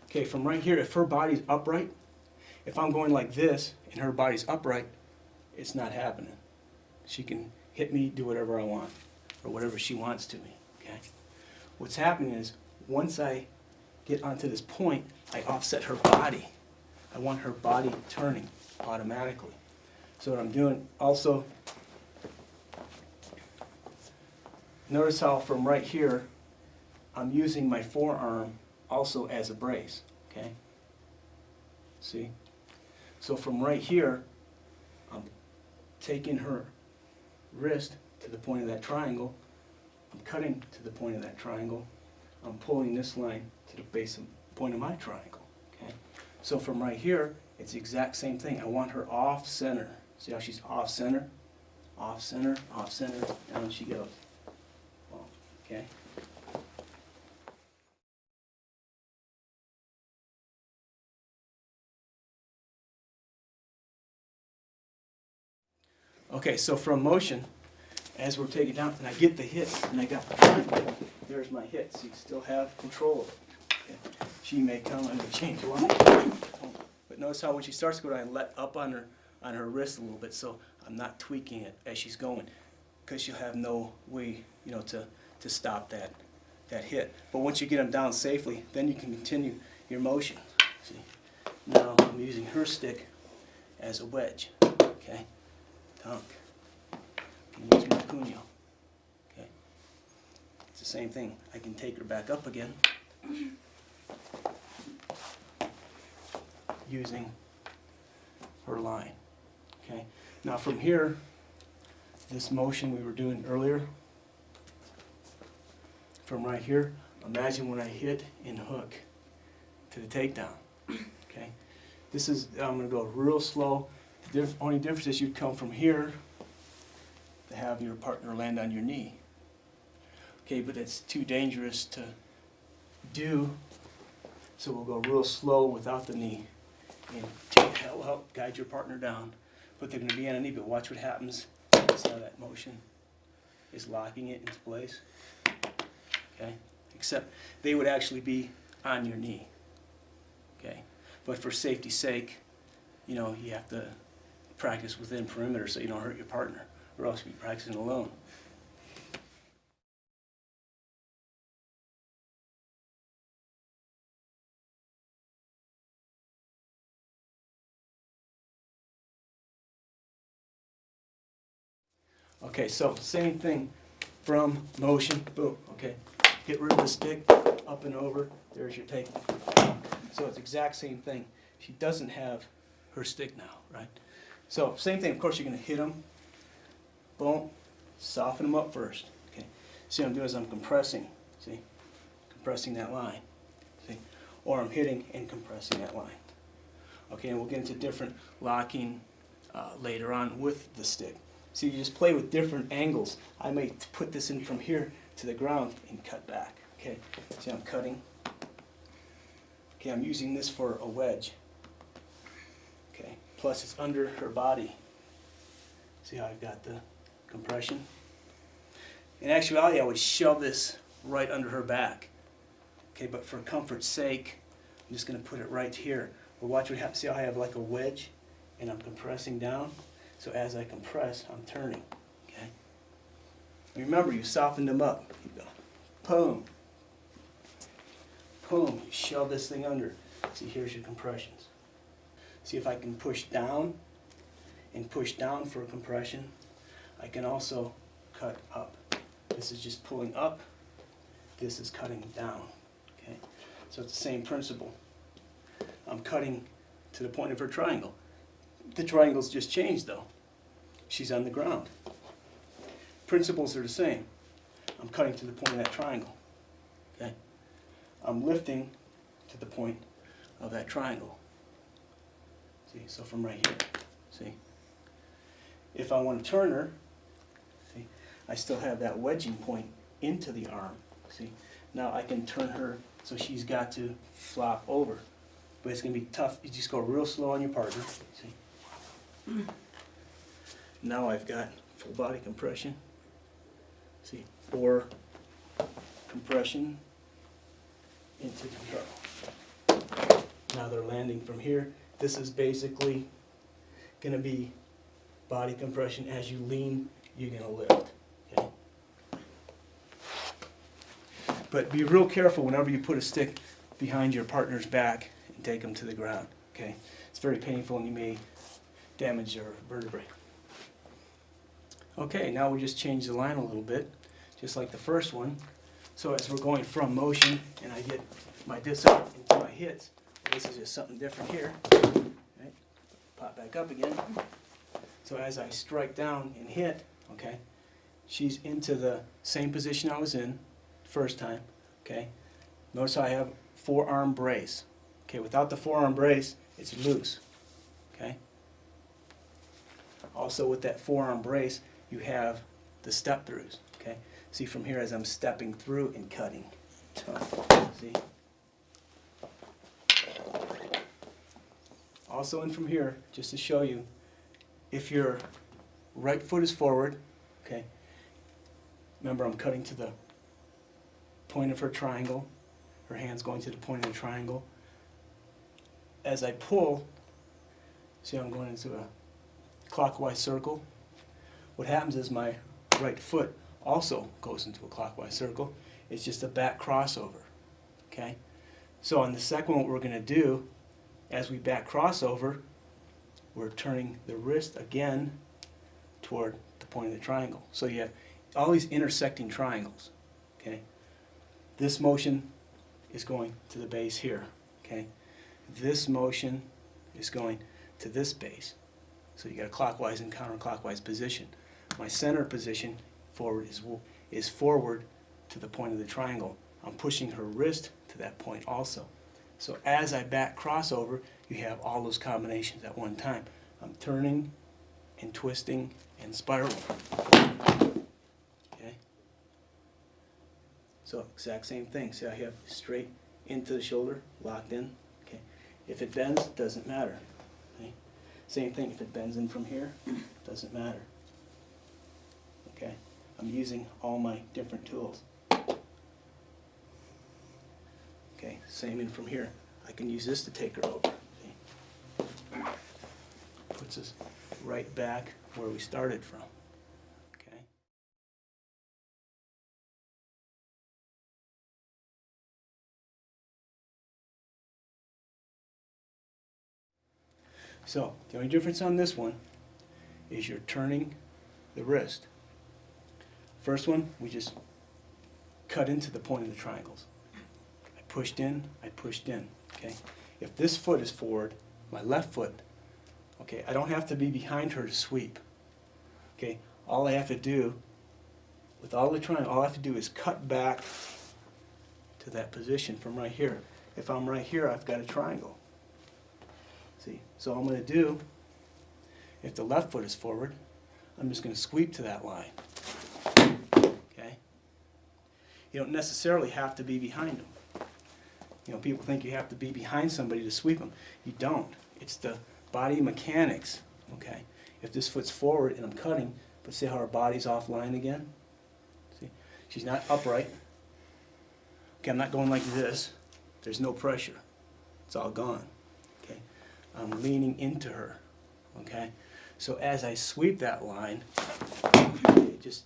Okay, from right here, if her body's upright, if I'm going like this and her body's upright, it's not happening. She can hit me, do whatever I want, or whatever she wants to me. Okay. What's happening is, once I get onto this point, I offset her body. I want her body turning automatically. So what I'm doing also, notice how from right here, I'm using my forearm also as a brace, okay? See? So from right here, I'm taking her wrist to the point of that triangle, I'm cutting to the point of that triangle, I'm pulling this line to the base of point of my triangle. Okay, so from right here, it's the exact same thing. I want her off center. See how she's off center, off center, off center. Down she goes. Okay. Okay, so from motion, as we're taking down, and I get the hit, and I got the triangle. There's my hit, so you still have control of it. Okay. She may come and change line. But notice how when she starts to go down, I let up on her wrist a little bit, so I'm not tweaking it as she's going, because she'll have no way, you know, to stop that hit. But once you get them down safely, then you can continue your motion. See, now I'm using her stick as a wedge. Okay, dunk. I can use my puño. Okay, it's the same thing. I can take her back up again using her line. Okay, now from here, this motion we were doing earlier, from right here, imagine when I hit and hook to the takedown. Okay, this is, I'm going to go real slow. The only difference is you'd come from here to have your partner land on your knee. Okay, but it's too dangerous to do, so we'll go real slow without the knee. And help guide your partner down. But they're going to be on a knee, but watch what happens. See how that motion is locking it into place. Okay? Except they would actually be on your knee. Okay? But for safety's sake, you know, you have to practice within perimeter so you don't hurt your partner, or else you'll be practicing alone. Okay, so same thing from motion, boom, okay. Get rid of the stick, up and over, there's your take. So it's exact same thing. She doesn't have her stick now, right? So same thing, of course you're gonna hit them, boom, soften them up first, okay. See what I'm doing is I'm compressing, see? Compressing that line, see? Or I'm hitting and compressing that line. Okay, and we'll get into different locking later on with the stick. So you just play with different angles. I may put this in from here to the ground and cut back. Okay, see I'm cutting. Okay, I'm using this for a wedge. Okay, plus it's under her body. See how I've got the compression? In actuality, I would shove this right under her back. Okay, but for comfort's sake, I'm just going to put it right here. But watch what happens. See how I have like a wedge and I'm compressing down? So as I compress, I'm turning, okay? Remember, you softened them up. You go, boom, boom, you shove this thing under. See, here's your compressions. See if I can push down and push down for a compression. I can also cut up. This is just pulling up. This is cutting down, okay? So it's the same principle. I'm cutting to the point of her triangle. The triangle's just changed though. She's on the ground. Principles are the same. I'm cutting to the point of that triangle. Okay? I'm lifting to the point of that triangle. See, so from right here. See? If I want to turn her, see, I still have that wedging point into the arm. See? Now I can turn her so she's got to flop over. But it's going to be tough. You just go real slow on your partner. See? Now I've got full body compression. See? Or compression into control. Now they're landing from here. This is basically going to be body compression. As you lean, you're going to lift. Okay? But be real careful whenever you put a stick behind your partner's back and take them to the ground. Okay? It's very painful and you may damage your vertebrae. Okay, now we just change the line a little bit, just like the first one. So as we're going from motion and I get my disc out into my hits, this is just something different here. Right? Pop back up again. So as I strike down and hit, okay, she's into the same position I was in first time. Okay, notice how I have forearm brace. Okay, without the forearm brace, it's loose. Okay. Also with that forearm brace, you have the step throughs. Okay, see from here as I'm stepping through and cutting. See. Also in from here, just to show you, if your right foot is forward, okay, remember I'm cutting to the point of her triangle, her hand's going to the point of the triangle. As I pull, see I'm going into a clockwise circle. What happens is my right foot also goes into a clockwise circle. It's just a back crossover. Okay? So on the second one, what we're going to do, as we back crossover, we're turning the wrist again toward the point of the triangle. So you have all these intersecting triangles. Okay? This motion is going to the base here. Okay? This motion is going to this base. So you got a clockwise and counterclockwise position. My center position forward is forward to the point of the triangle. I'm pushing her wrist to that point also. So as I back crossover, you have all those combinations at one time. I'm turning and twisting and spiraling. Okay? So exact same thing. See how you have straight into the shoulder, locked in? Okay. If it bends, doesn't matter. Okay. Same thing, if it bends in from here, doesn't matter. Okay. I'm using all my different tools. Okay, same in from here. I can use this to take her over. See? Puts us right back where we started from. Okay. So, the only difference on this one is you're turning the wrist. First one, we just cut into the point of the triangles. I pushed in, okay? If this foot is forward, my left foot, okay, I don't have to be behind her to sweep, okay? All I have to do, with all the triangle, all I have to do is cut back to that position from right here. If I'm right here, I've got a triangle. See, so I'm going to do, if the left foot is forward, I'm just going to sweep to that line. Okay? You don't necessarily have to be behind them. You know, people think you have to be behind somebody to sweep them. You don't. It's the body mechanics. Okay? If this foot's forward and I'm cutting, but see how her body's offline again? See? She's not upright. Okay, I'm not going like this. There's no pressure. It's all gone. Okay? I'm leaning into her. Okay? So as I sweep that line, it just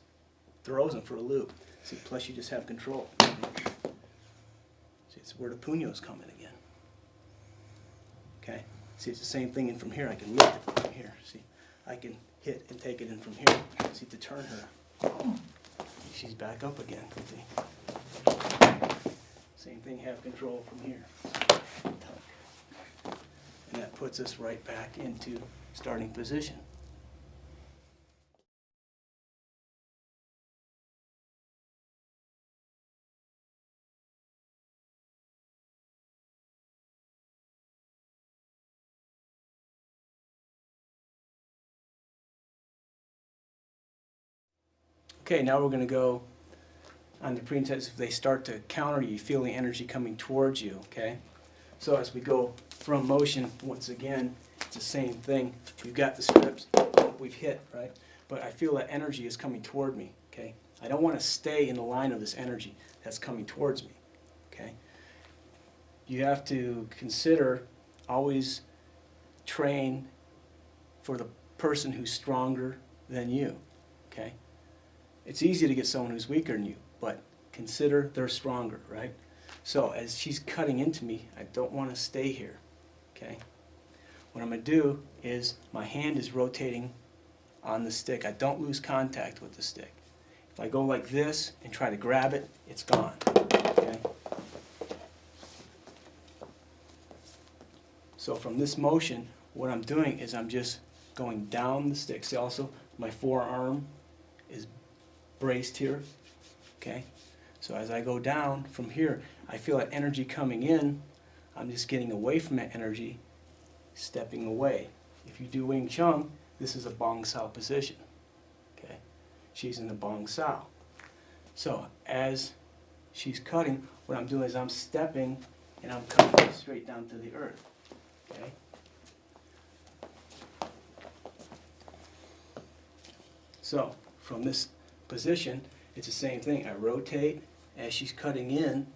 throws them for a loop. See, plus you just have control. See, it's where the puño's coming again. Okay? See, it's the same thing in from here. I can lift it from here. See, I can hit and take it in from here. See, to turn her. She's back up again. See? Same thing, have control from here. And that puts us right back into starting position. Okay, now we're going to go on the pre-intensive. If they start to counter you, feel the energy coming towards you, okay? So as we go from motion, once again, it's the same thing. We've got the strips, we've hit, right? But I feel that energy is coming toward me, okay? I don't want to stay in the line of this energy that's coming towards me, okay? You have to consider, always train for the person who's stronger than you, okay? It's easy to get someone who's weaker than you, but consider they're stronger, right? So as she's cutting into me, I don't want to stay here, okay? What I'm going to do is my hand is rotating on the stick. I don't lose contact with the stick. If I go like this and try to grab it, it's gone, okay? So from this motion, what I'm doing is I'm just going down the stick. See, also my forearm is braced here, okay? So as I go down from here, I feel that energy coming in. I'm just getting away from that energy, stepping away. If you do Wing Chun, this is a Bong Sao position, okay? She's in the Bong Sao. So as she's cutting, what I'm doing is I'm stepping and I'm cutting straight down to the earth, okay? So from this position, it's the same thing. I rotate. As she's cutting in,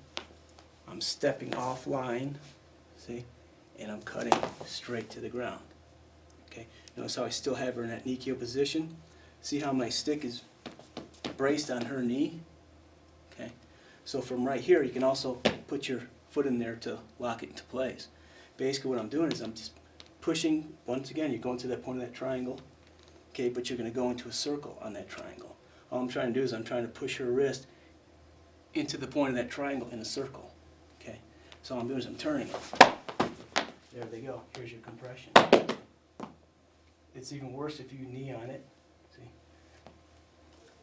I'm stepping offline, see, and I'm cutting straight to the ground. Okay, notice how I still have her in that Nikyo position. See how my stick is braced on her knee? Okay, so from right here, you can also put your foot in there to lock it into place. Basically what I'm doing is I'm just pushing, once again, you're going to that point of that triangle, okay, but you're going to go into a circle on that triangle. All I'm trying to do is I'm trying to push her wrist into the point of that triangle in a circle. Okay, so all I'm doing is I'm turning it. There they go. Here's your compression. It's even worse if you knee on it. See,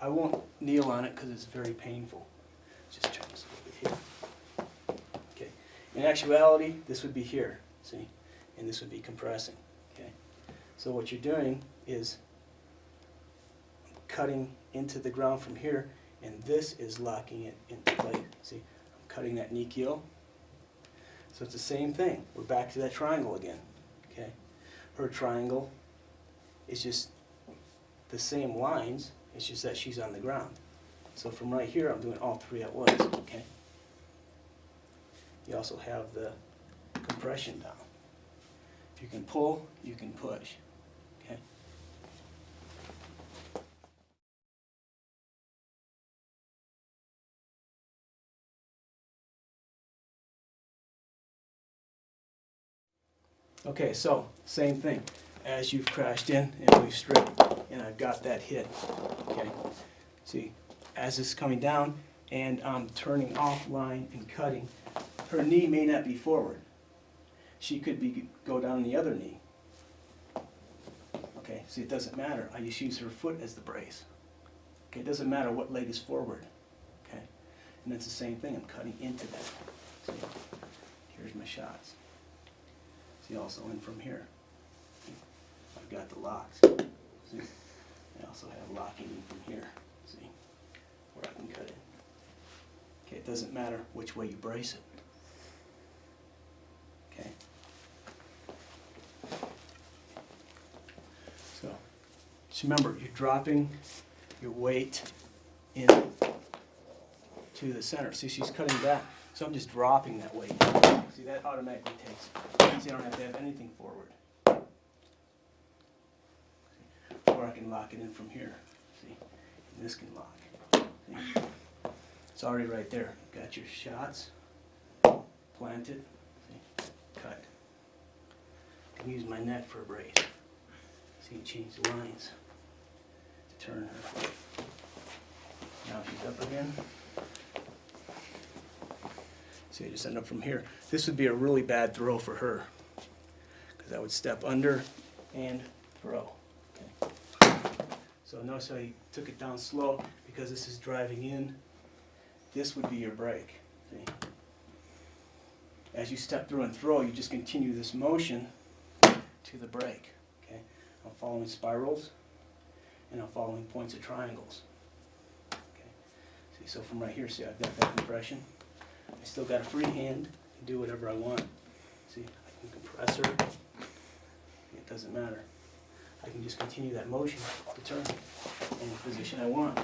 I won't kneel on it because it's very painful. Just turn this a little bit here. Okay, in actuality, this would be here. See, and this would be compressing. Okay, so what you're doing is cutting into the ground from here, and this is locking it into place. See, I'm cutting that knee keel. So it's the same thing. We're back to that triangle again. Okay, her triangle is just the same lines. It's just that she's on the ground. So from right here, I'm doing all three at once. Okay. You also have the compression down. If you can pull, you can push. Okay. Okay, so same thing. As you've crashed in and we've stripped, and I've got that hit. Okay. See, as it's coming down and I'm turning offline and cutting, her knee may not be forward. She could go down the other knee. Okay, see, it doesn't matter. I just use her foot as the brace. Okay, it doesn't matter what leg is forward. Okay, and it's the same thing. I'm cutting into that. See, here's my shots. See, also in from here. I've got the locks. See, I also have locking in from here. See, where I can cut it. Okay, it doesn't matter which way you brace it. Okay. So, just remember, you're dropping your weight in to the center. See, she's cutting back, so I'm just dropping that weight. See, that automatically takes it. See, I don't have to have anything forward. See? Or I can lock it in from here. See, and this can lock. See? It's already right there. Got your shots planted. See? Cut. I can use my neck for a brace. See, change the lines to turn her. Now she's up again. See, I just end up from here. This would be a really bad throw for her, because I would step under and throw. Okay. So notice how you took it down slow, because this is driving in. This would be your break. See? As you step through and throw, you just continue this motion to the break. Okay? I'm following spirals, and I'm following points of triangles. Okay? See, so from right here, see, I've got that compression. I still got a free hand to do whatever I want. See, I can compress her. It doesn't matter. I can just continue that motion to turn in the position I want.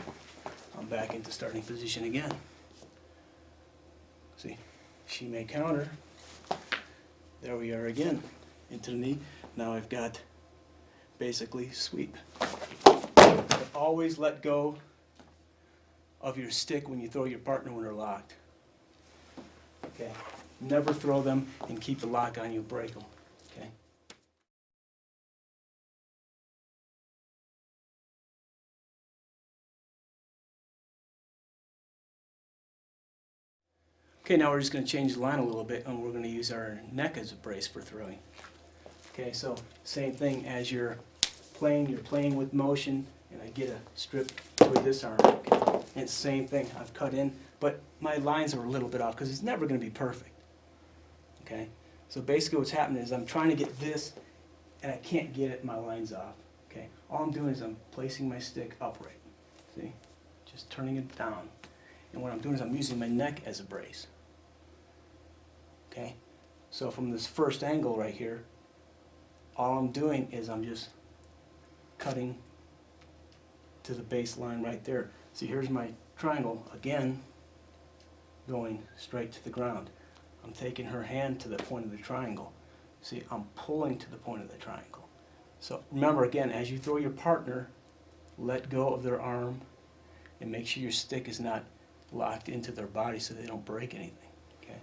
I'm back into starting position again. See, she may counter. There we are again, into the knee. Now I've got basically sweep. But always let go of your stick when you throw your partner when they're locked. Okay, never throw them and keep the lock on you, break them. Okay. Okay, now we're just going to change the line a little bit, and we're going to use our neck as a brace for throwing. Okay, so same thing as you're playing with motion, and I get a strip with this arm. Okay. And it's the same thing. I've cut in, but my lines are a little bit off because it's never going to be perfect. Okay, so basically what's happening is I'm trying to get this, and I can't get it. My lines off. Okay, all I'm doing is I'm placing my stick upright. See, just turning it down, and what I'm doing is I'm using my neck as a brace. Okay, so from this first angle right here, all I'm doing is I'm just cutting to the baseline right there. See, here's my triangle again, going straight to the ground. I'm taking her hand to the point of the triangle. See, I'm pulling to the point of the triangle. So remember, again, as you throw your partner, let go of their arm and make sure your stick is not locked into their body so they don't break anything. Okay.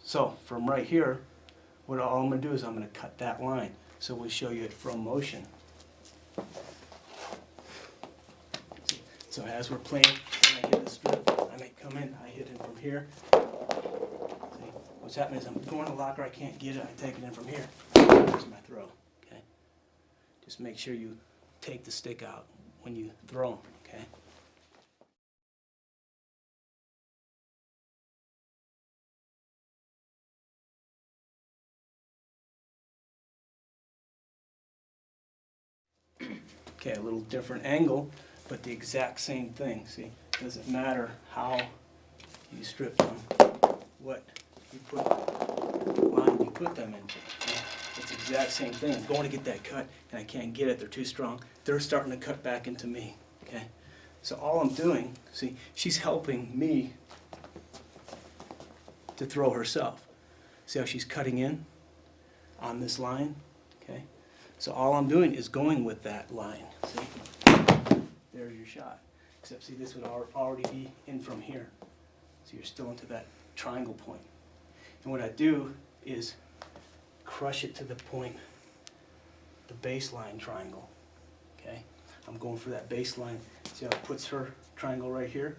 So from right here, what all I'm going to do is I'm going to cut that line. So we'll show you it from motion. So as we're playing, when I hit the strip, I may come in, I hit it from here. See, what's happening is I'm going to locker, I can't get it, I take it in from here. There's my throw. Okay. Just make sure you take the stick out when you throw them. Okay. Okay, a little different angle, but the exact same thing. See, Doesn't matter how you strip them, what you put, line you put them into. Okay? It's the exact same thing. I'm going to get that cut and I can't get it. They're too strong. They're starting to cut back into me. Okay? So all I'm doing, see, she's helping me to throw herself. See how she's cutting in on this line? Okay? So all I'm doing is going with that line. See? There's your shot. Except see, this would already be in from here. So you're still into that triangle point. And what I do is crush it to the point, the baseline triangle. Okay? I'm going for that baseline. See how it puts her triangle right here?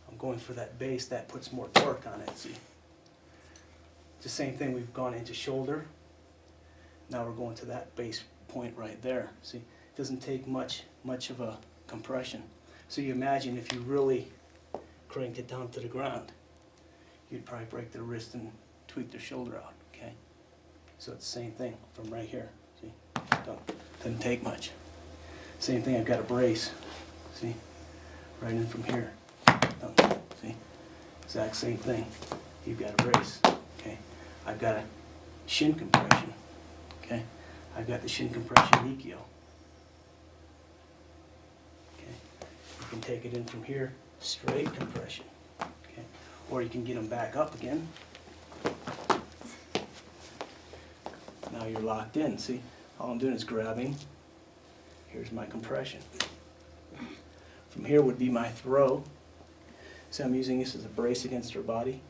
I'm going for that base. That puts more torque on it. See? It's the same thing. We've gone into shoulder. Now we're going to that base point right there. See? It doesn't take much of a compression. So you imagine if you really cranked it down to the ground, you'd probably break their wrist and tweak their shoulder out. Okay? So it's the same thing from right here. See? Doesn't take much. Same thing, I've got a brace. See? Right in from here. See? Exact same thing. You've got a brace. Okay? I've got a shin compression. Okay? I've got the shin compression Nikio. Okay? You can take it in from here, straight compression. Okay? Or you can get them back up again. Now you're locked in. See? All I'm doing is grabbing. Here's my compression. From here would be my throw. So I'm using this as a brace against her body.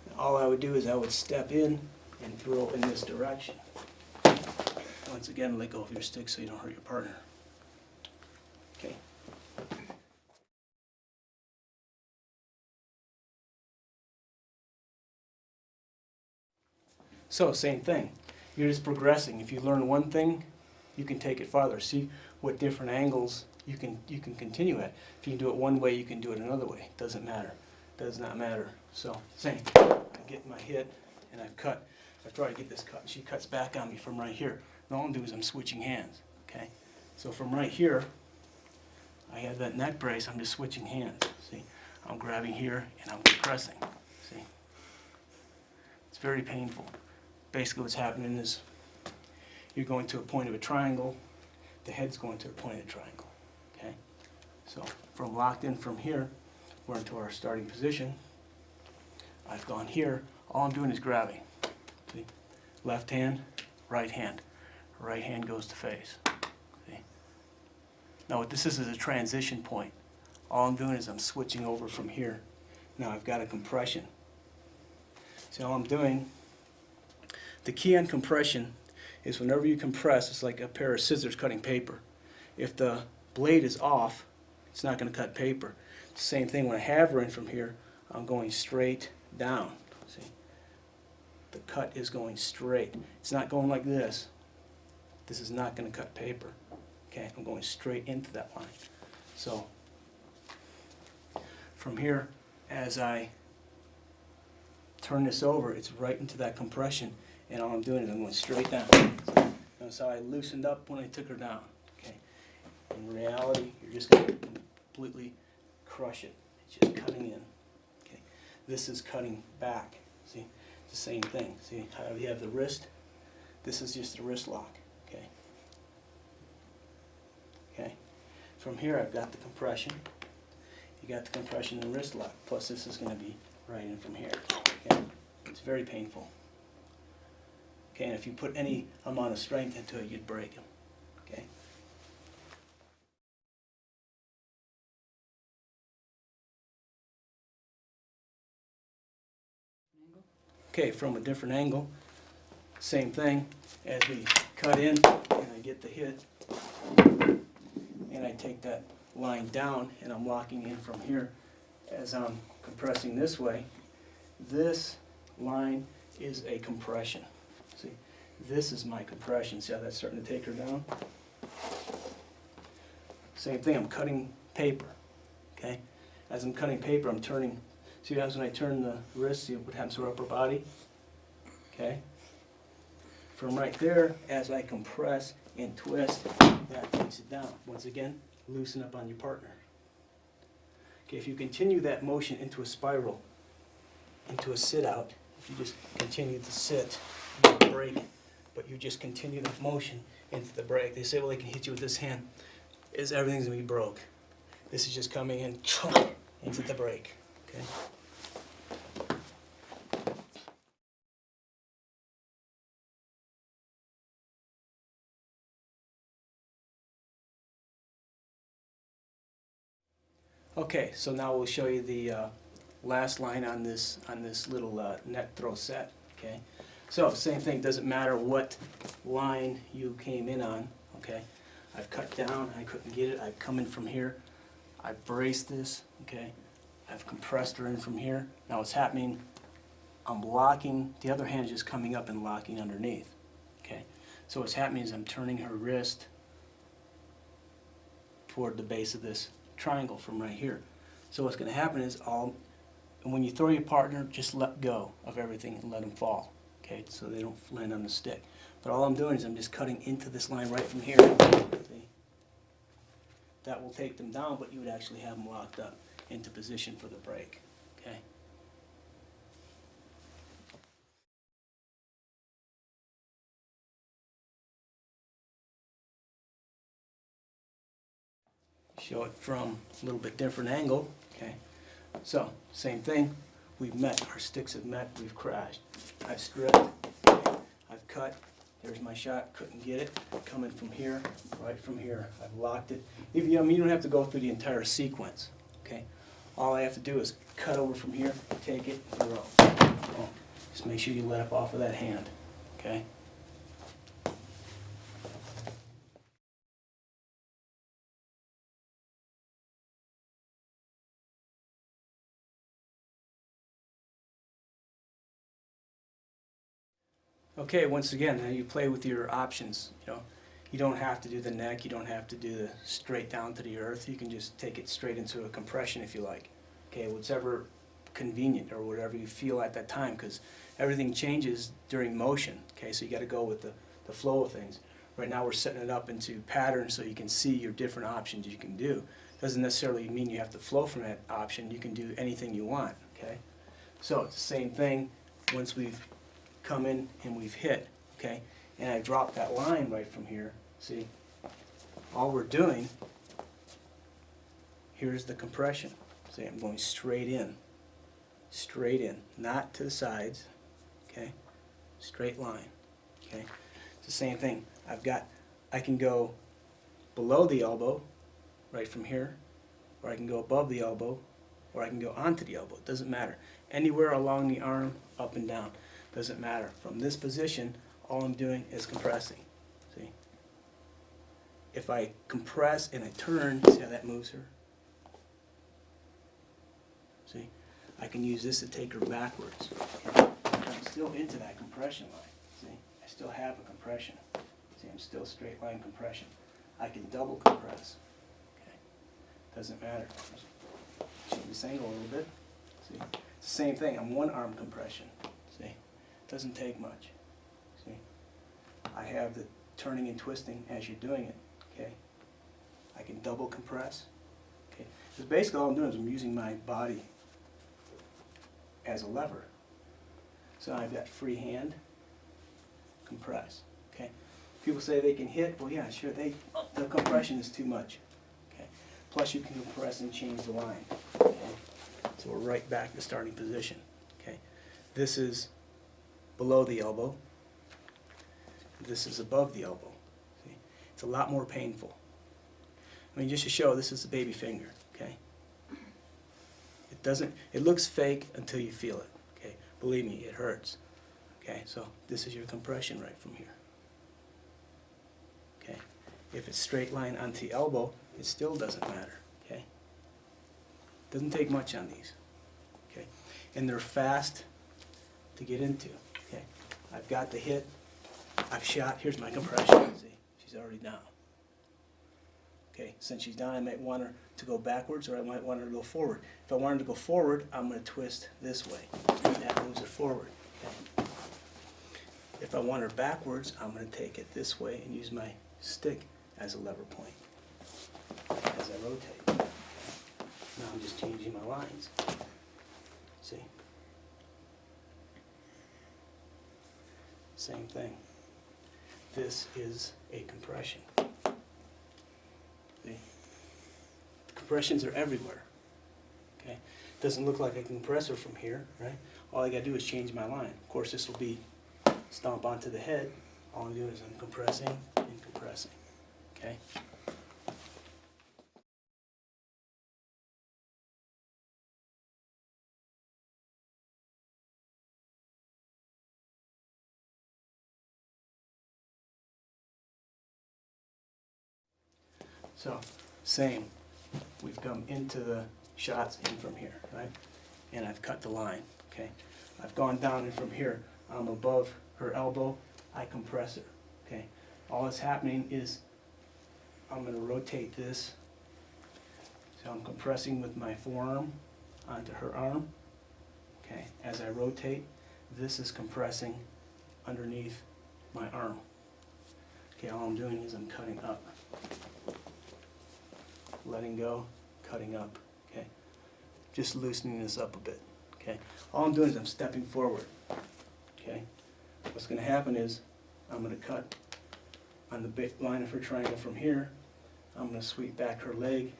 And all I would do is I would step in and throw in this direction. Once again, let go of your stick so you don't hurt your partner. Okay. So same thing. You're just progressing. If you learn one thing, you can take it farther. See what different angles you can continue at. If you can do it one way, you can do it another way. Doesn't matter. Does not matter. So same. I get my hit and I've cut. I try to get this cut and she cuts back on me from right here. And all I'm doing is I'm switching hands. Okay? So from right here, I have that neck brace, I'm just switching hands. See? I'm grabbing here and I'm compressing. See? It's very painful. Basically what's happening is you're going to a point of a triangle, the head's going to a point of a triangle. Okay? So from locked in from here, we're into our starting position. I've gone here, all I'm doing is grabbing. See? Left hand, right hand. Right hand goes to face. See? Now what this is a transition point. All I'm doing is I'm switching over from here. Now I've got a compression. See, all I'm doing, the key on compression is whenever you compress, it's like a pair of scissors cutting paper. If the blade is off, it's not going to cut paper. Same thing when I have her in from here, I'm going straight down. See? The cut is going straight. It's not going like this. This is not going to cut paper. Okay, I'm going straight into that line. So from here, as I turn this over, it's right into that compression, and all I'm doing is I'm going straight down. Notice how I loosened up when I took her down. Okay. In reality, you're just going to completely crush it. It's just cutting in. Okay. This is cutting back. See, it's the same thing. See how you have the wrist? This is just the wrist lock. Okay. Okay. From here, I've got the compression. You got the compression and wrist lock. Plus, this is going to be right in from here. Okay. It's very painful. Okay, and if you put any amount of strength into it, you'd break them. Okay. Okay, from a different angle, same thing. As we cut in, and I get the hit, and I take that line down, and I'm locking in from here. As I'm compressing this way, this line is a compression. See, this is my compression. See how that's starting to take her down? Same thing, I'm cutting paper. Okay? As I'm cutting paper, I'm turning. See, as when I turn the wrist, see what happens to her upper body? Okay? From right there, as I compress and twist, that takes it down. Once again, loosen up on your partner. Okay, if you continue that motion into a spiral, into a sit out, if you just continue to sit, you don't break, but you just continue the motion into the break. They say, well, they can hit you with this hand, is everything's gonna be broke. This is just coming in into the break. Okay. Okay, so now we'll show you the last line on this little net throw set. Okay, so same thing. Doesn't matter what line you came in on. Okay, I've cut down. I couldn't get it. I've come in from here. I've braced this. Okay, I've compressed her in from here. Now what's happening? I'm locking. The other hand is just coming up and locking underneath. Okay, so what's happening is I'm turning her wrist toward the base of this triangle from right here. So what's going to happen is when you throw your partner, just let go of everything and let them fall. Okay, so they don't land on the stick. But all I'm doing is I'm just cutting into this line right from here. See? That will take them down, but you would actually have them locked up into position for the break. Okay. Show it from a little bit different angle. Okay, so same thing. We've met. Our sticks have met. We've crashed. I've stripped. Okay. I've cut. There's my shot. Couldn't get it. Coming from here, right from here. I've locked it. If you don't have to go through the entire sequence. Okay, all I have to do is cut over from here, take it, throw. Oh, just make sure you let up off of that hand. Okay. Okay, once again, now you play with your options. You don't have to do the neck, you don't have to do the straight down to the earth. You can just take it straight into a compression if you like. Okay, whatever convenient or whatever you feel at that time, because everything changes during motion. Okay, so you got to go with the flow of things. Right now we're setting it up into patterns so you can see your different options you can do. Doesn't necessarily mean you have to flow from that option. You can do anything you want. Okay, so it's the same thing once we've come in and we've hit, okay, and I drop that line right from here. See, all we're doing, here's the compression. See, I'm going straight in, not to the sides, okay, straight line, okay. It's the same thing. I can go below the elbow, right from here, or I can go above the elbow, or I can go onto the elbow. It doesn't matter. Anywhere along the arm, up and down. Doesn't matter. From this position, all I'm doing is compressing. See? If I compress and I turn, see how that moves her? See? I can use this to take her backwards. I'm still into that compression line. See? I still have a compression. See, I'm still straight line compression. I can double compress. Okay? Doesn't matter. Change this angle a little bit. See? It's the same thing. I'm one arm compression. See? Doesn't take much. See? I have the turning and twisting as you're doing it. Okay? I can double compress. Okay? Because basically all I'm doing is I'm using my body as a lever. So I've got free hand, compress. Okay? People say they can hit. Well, yeah, sure. The compression is too much. Okay? Plus you can compress and change the line. Okay? So we're right back to starting position. Okay? This is below the elbow. This is above the elbow. See? It's a lot more painful. I mean, just to show, this is the baby finger. Okay? It looks fake until you feel it. Okay? Believe me, it hurts. Okay? So this is your compression right from here. Okay? If it's straight line onto the elbow, it still doesn't matter. Okay? Doesn't take much on these. Okay? And they're fast to get into. Okay, I've got the hit, I've shot, here's my compression, see, she's already down. Okay, since she's down, I might want her to go backwards or I might want her to go forward. If I want her to go forward, I'm going to twist this way, and that moves her forward. Okay. If I want her backwards, I'm going to take it this way and use my stick as a lever point as I rotate. Now I'm just changing my lines. See? Same thing. This is a compression. See? The compressions are everywhere. Okay? Doesn't look like a compressor from here, right? All I gotta do is change my line. Of course, this will be stomp onto the head. All I'm doing is I'm compressing and compressing. Okay? So, same. We've come into the shots in from here, right? And I've cut the line, okay? I've gone down and from here, I'm above her elbow, I compress her, okay? All that's happening is I'm going to rotate this. So I'm compressing with my forearm onto her arm, okay? As I rotate, this is compressing underneath my arm. Okay, all I'm doing is I'm cutting up. Letting go, cutting up, okay? Just loosening this up a bit, okay? All I'm doing is I'm stepping forward, okay? What's going to happen is I'm going to cut on the line of her triangle from here. I'm going to sweep back her leg.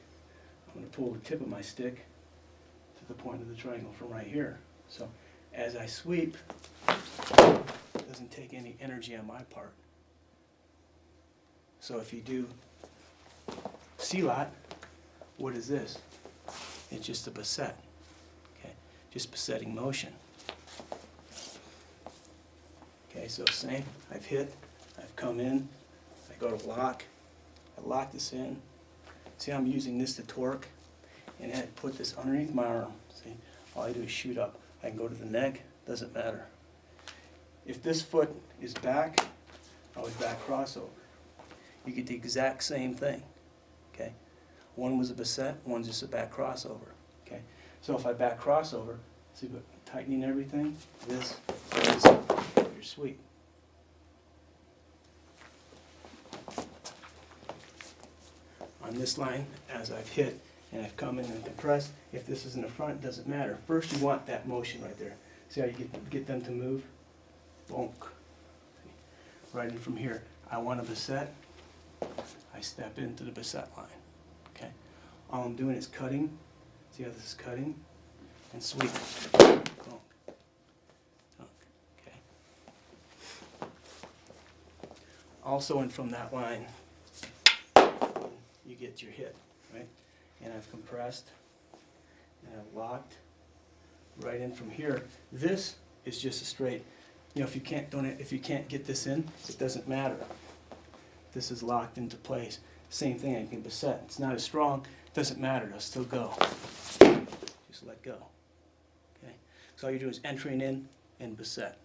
I'm going to pull the tip of my stick to the point of the triangle from right here. So as I sweep, it doesn't take any energy on my part. So if you do C-lot, what is this? It's just a beset, okay? Just besetting motion. Okay, so same, I've hit, I've come in, I go to lock, I lock this in. See, I'm using this to torque, and I put this underneath my arm. See, all I do is shoot up. I can go to the neck, doesn't matter. If this foot is back, I always back crossover. You get the exact same thing, okay? One was a beset, one's just a back crossover, okay? So if I back crossover, see, but tightening everything, this is your sweep. On this line, as I've hit and I've come in and compressed, if this is in the front, it doesn't matter. First you want that motion right there. See how you get them to move? Bonk. Right in from here. I want a beset, I step into the beset line. Okay. All I'm doing is cutting. See how this is cutting? And sweep. Bonk. Bonk. Okay. Also in from that line, you get your hit, right? And I've compressed, and I've locked right in from here. This is just a straight, you know, if you can't get this in, it doesn't matter. This is locked into place. Same thing, I can beset. It's not as strong, doesn't matter, it'll still go. Just let go. Okay? So all you do is entering in and beset.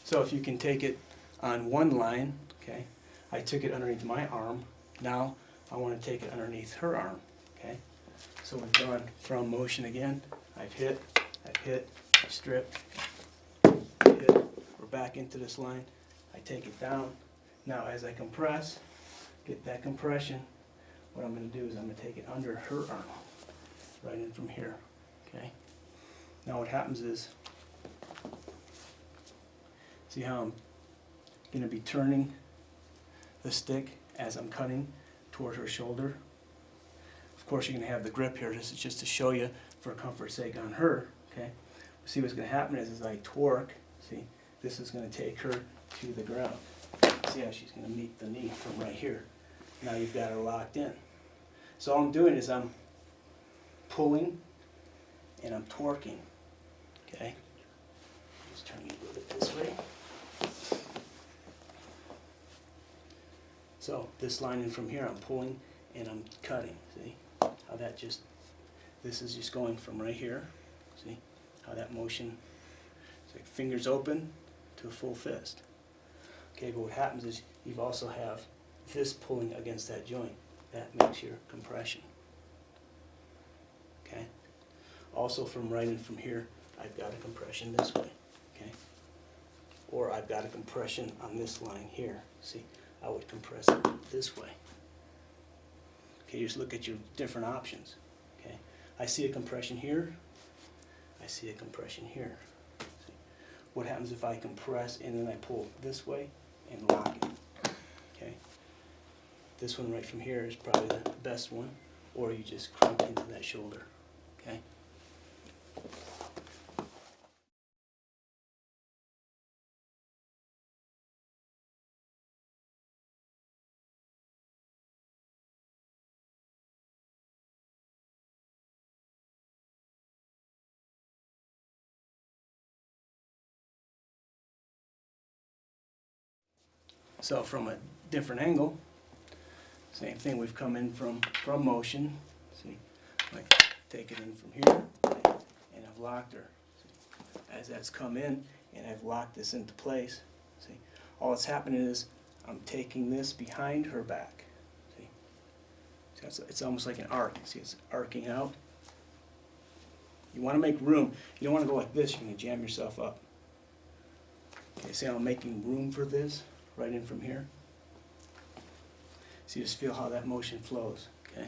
So if you can take it on one line, okay, I took it underneath my arm, now I want to take it underneath her arm, okay? So we've gone from motion again, I've hit, strip, hit, we're back into this line, I take it down. Now as I compress, get that compression, what I'm going to do is I'm going to take it under her arm, right in from here, okay? Now what happens is, see how I'm going to be turning the stick as I'm cutting toward her shoulder. Of course, you're going to have the grip here. This is just to show you, for comfort's sake, on her. Okay. See what's going to happen is, as I torque, see, this is going to take her to the ground. See how she's going to meet the knee from right here. Now you've got her locked in. So all I'm doing is I'm pulling and I'm torquing. Okay. Just turn it a little bit this way. So this line in from here, I'm pulling and I'm cutting. See how that just, this is just going from right here. See how that motion, like fingers open to a full fist. Okay, but what happens is you also have this pulling against that joint. That makes your compression. Okay. Also from right in from here, I've got a compression this way. Okay. Or I've got a compression on this line here. See, I would compress it this way. Okay, just look at your different options. Okay, I see a compression here. I see a compression here. See? What happens if I compress and then I pull this way and lock it? Okay, this one right from here is probably the best one, or you just crank into that shoulder. Okay. So from a different angle, same thing, we've come in from motion. See, like take it in from here, and I've locked her. See, as that's come in, and I've locked this into place. See, all that's happening is I'm taking this behind her back. See, it's almost like an arc. See, it's arcing out. You want to make room. You don't want to go like this. You're going to jam yourself up. Okay, see how I'm making room for this right in from here. So you just feel how that motion flows, okay?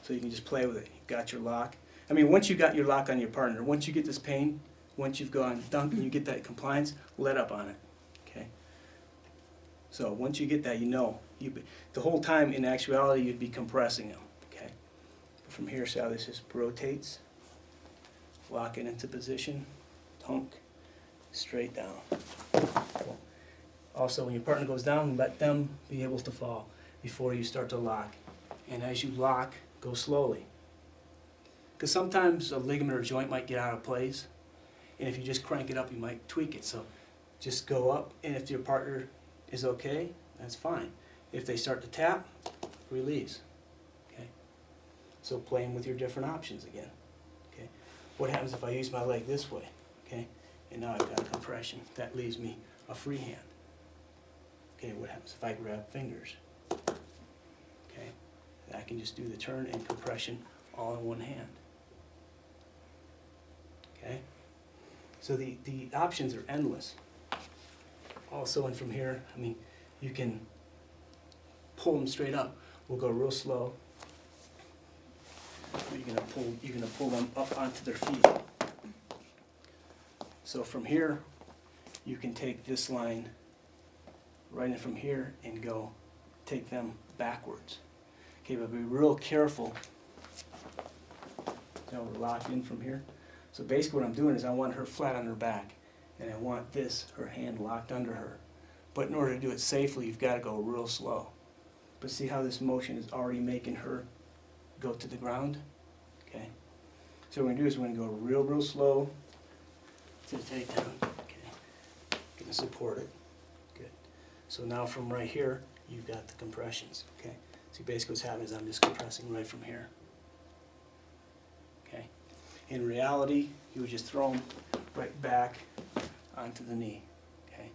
So you can just play with it. You've got your lock. I mean, once you got your lock on your partner, once you get this pain, once you've gone dunk and you get that compliance, let up on it, okay? So once you get that, you know, the whole time in actuality you'd be compressing them, okay? From here, see how this just rotates? Lock it into position, dunk, straight down. Also, when your partner goes down, let them be able to fall before you start to lock. And as you lock, go slowly. Because sometimes a ligament or joint might get out of place, and if you just crank it up, you might tweak it. So just go up, and if your partner is okay, that's fine. If they start to tap, release. Okay. So playing with your different options again. Okay. What happens if I use my leg this way? Okay. And now I've got a compression. That leaves me a free hand. Okay, what happens if I grab fingers? Okay, I can just do the turn and compression all in one hand. Okay, so the options are endless. Also, and from here, I mean, you can pull them straight up. We'll go real slow. You're gonna pull them up onto their feet. So from here, you can take this line right in from here and go take them backwards. Okay, but be real careful. Now we're locked in from here. So basically what I'm doing is I want her flat on her back, and I want this, her hand locked under her. But in order to do it safely, you've got to go real slow. But see how this motion is already making her go to the ground? Okay. So what we're going to do is we're going to go real slow to the takedown. Okay. Going to support it. Good. So now from right here, you've got the compressions. Okay. See, basically what's happening is I'm just compressing right from here. Okay. In reality, you would just throw them right back onto the knee. Okay.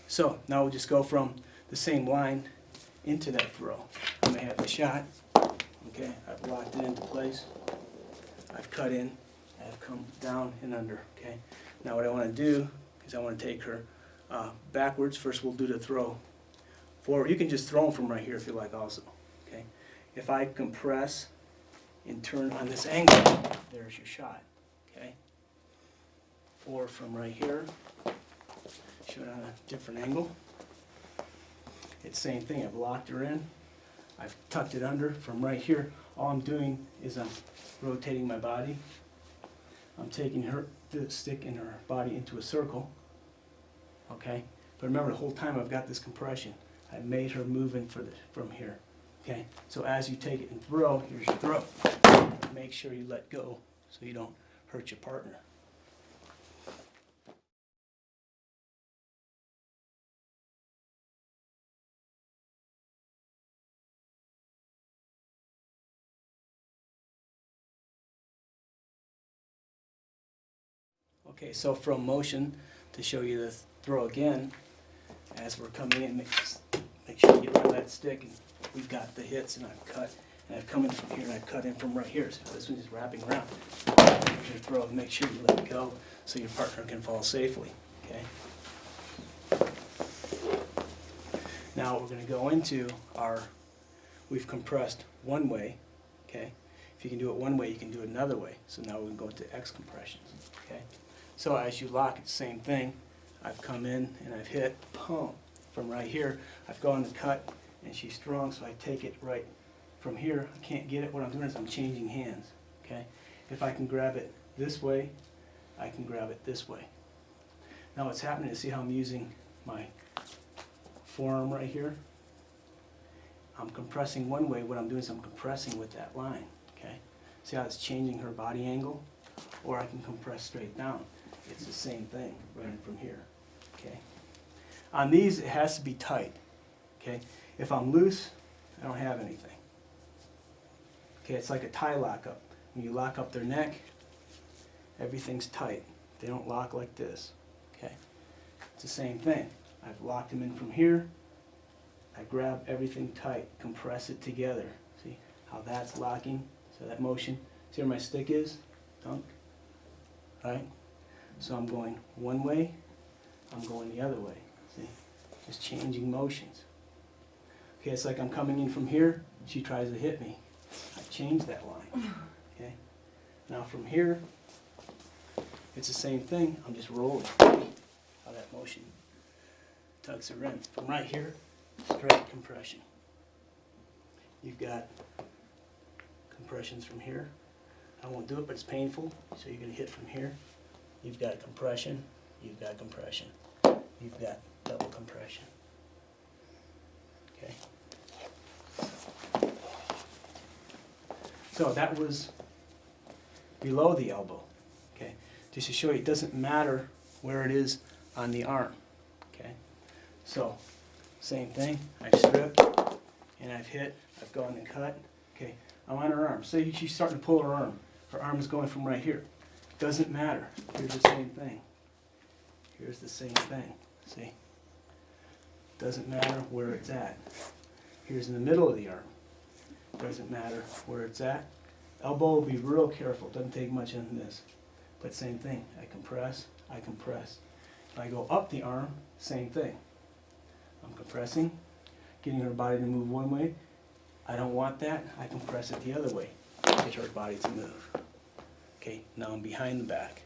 So now we'll just go from the same line into that throw. I may have the shot. Okay, I've locked it into place. I've cut in. I've come down and under. Okay. Now what I want to do is I want to take her backwards. First we'll do the throw forward. You can just throw them from right here if you like also. Okay. If I compress and turn on this angle, there's your shot. Okay. Or from right here, show it on a different angle. It's the same thing. I've locked her in. I've tucked it under. From right here, all I'm doing is I'm rotating my body. I'm taking the stick in her body into a circle. Okay? But remember, the whole time I've got this compression. I made her move in from here. Okay? So as you take it and throw, here's your throw. Make sure you let go so you don't hurt your partner. Okay, so from motion, to show you the throw again, as we're coming in, make sure you get rid of that stick, and we've got the hits, and I've cut, and I've come in from here, and I've cut in from right here, so this one's just wrapping around. Here's your throw, make sure you let it go, so your partner can fall safely, okay? Now we're going to go into our, we've compressed one way, okay? If you can do it one way, you can do it another way. So now we can go into X compressions, okay? So as you lock, it's the same thing. I've come in and I've hit, boom, from right here. I've gone to cut, and she's strong, so I take it right from here. I can't get it. What I'm doing is I'm changing hands, okay? If I can grab it this way, I can grab it this way. Now what's happening is, see how I'm using my forearm right here? I'm compressing one way. What I'm doing is I'm compressing with that line, okay? See how it's changing her body angle? Or I can compress straight down. It's the same thing, running from here, okay? On these, it has to be tight, okay? If I'm loose, I don't have anything. Okay, it's like a tie lockup. When you lock up their neck, everything's tight. They don't lock like this, okay? It's the same thing. I've locked them in from here. I grab everything tight, compress it together. See how that's locking? So that motion. See where my stick is? Dunk. Right? So I'm going one way, I'm going the other way. See? Just changing motions. Okay, it's like I'm coming in from here, she tries to hit me. I change that line. Okay? Now from here, it's the same thing, I'm just rolling. How that motion tugs her in. From right here, straight compression. You've got compressions from here. I won't do it, but it's painful, so you're going to hit from here. You've got compression, you've got compression, you've got double compression. Okay. So that was below the elbow. Okay. Just to show you, it doesn't matter where it is on the arm. Okay. So, same thing. I've stripped and I've hit. I've gone and cut. Okay. I'm on her arm. Say she's starting to pull her arm. Her arm is going from right here. Doesn't matter. Here's the same thing. Here's the same thing. See? Doesn't matter where it's at. Here's in the middle of the arm. Doesn't matter where it's at. Elbow will be real careful. Doesn't take much on this. But same thing. I compress. I compress. If I go up the arm, same thing. I'm compressing, getting her body to move one way. I don't want that. I compress it the other way. Get her body to move. Okay, now I'm behind the back.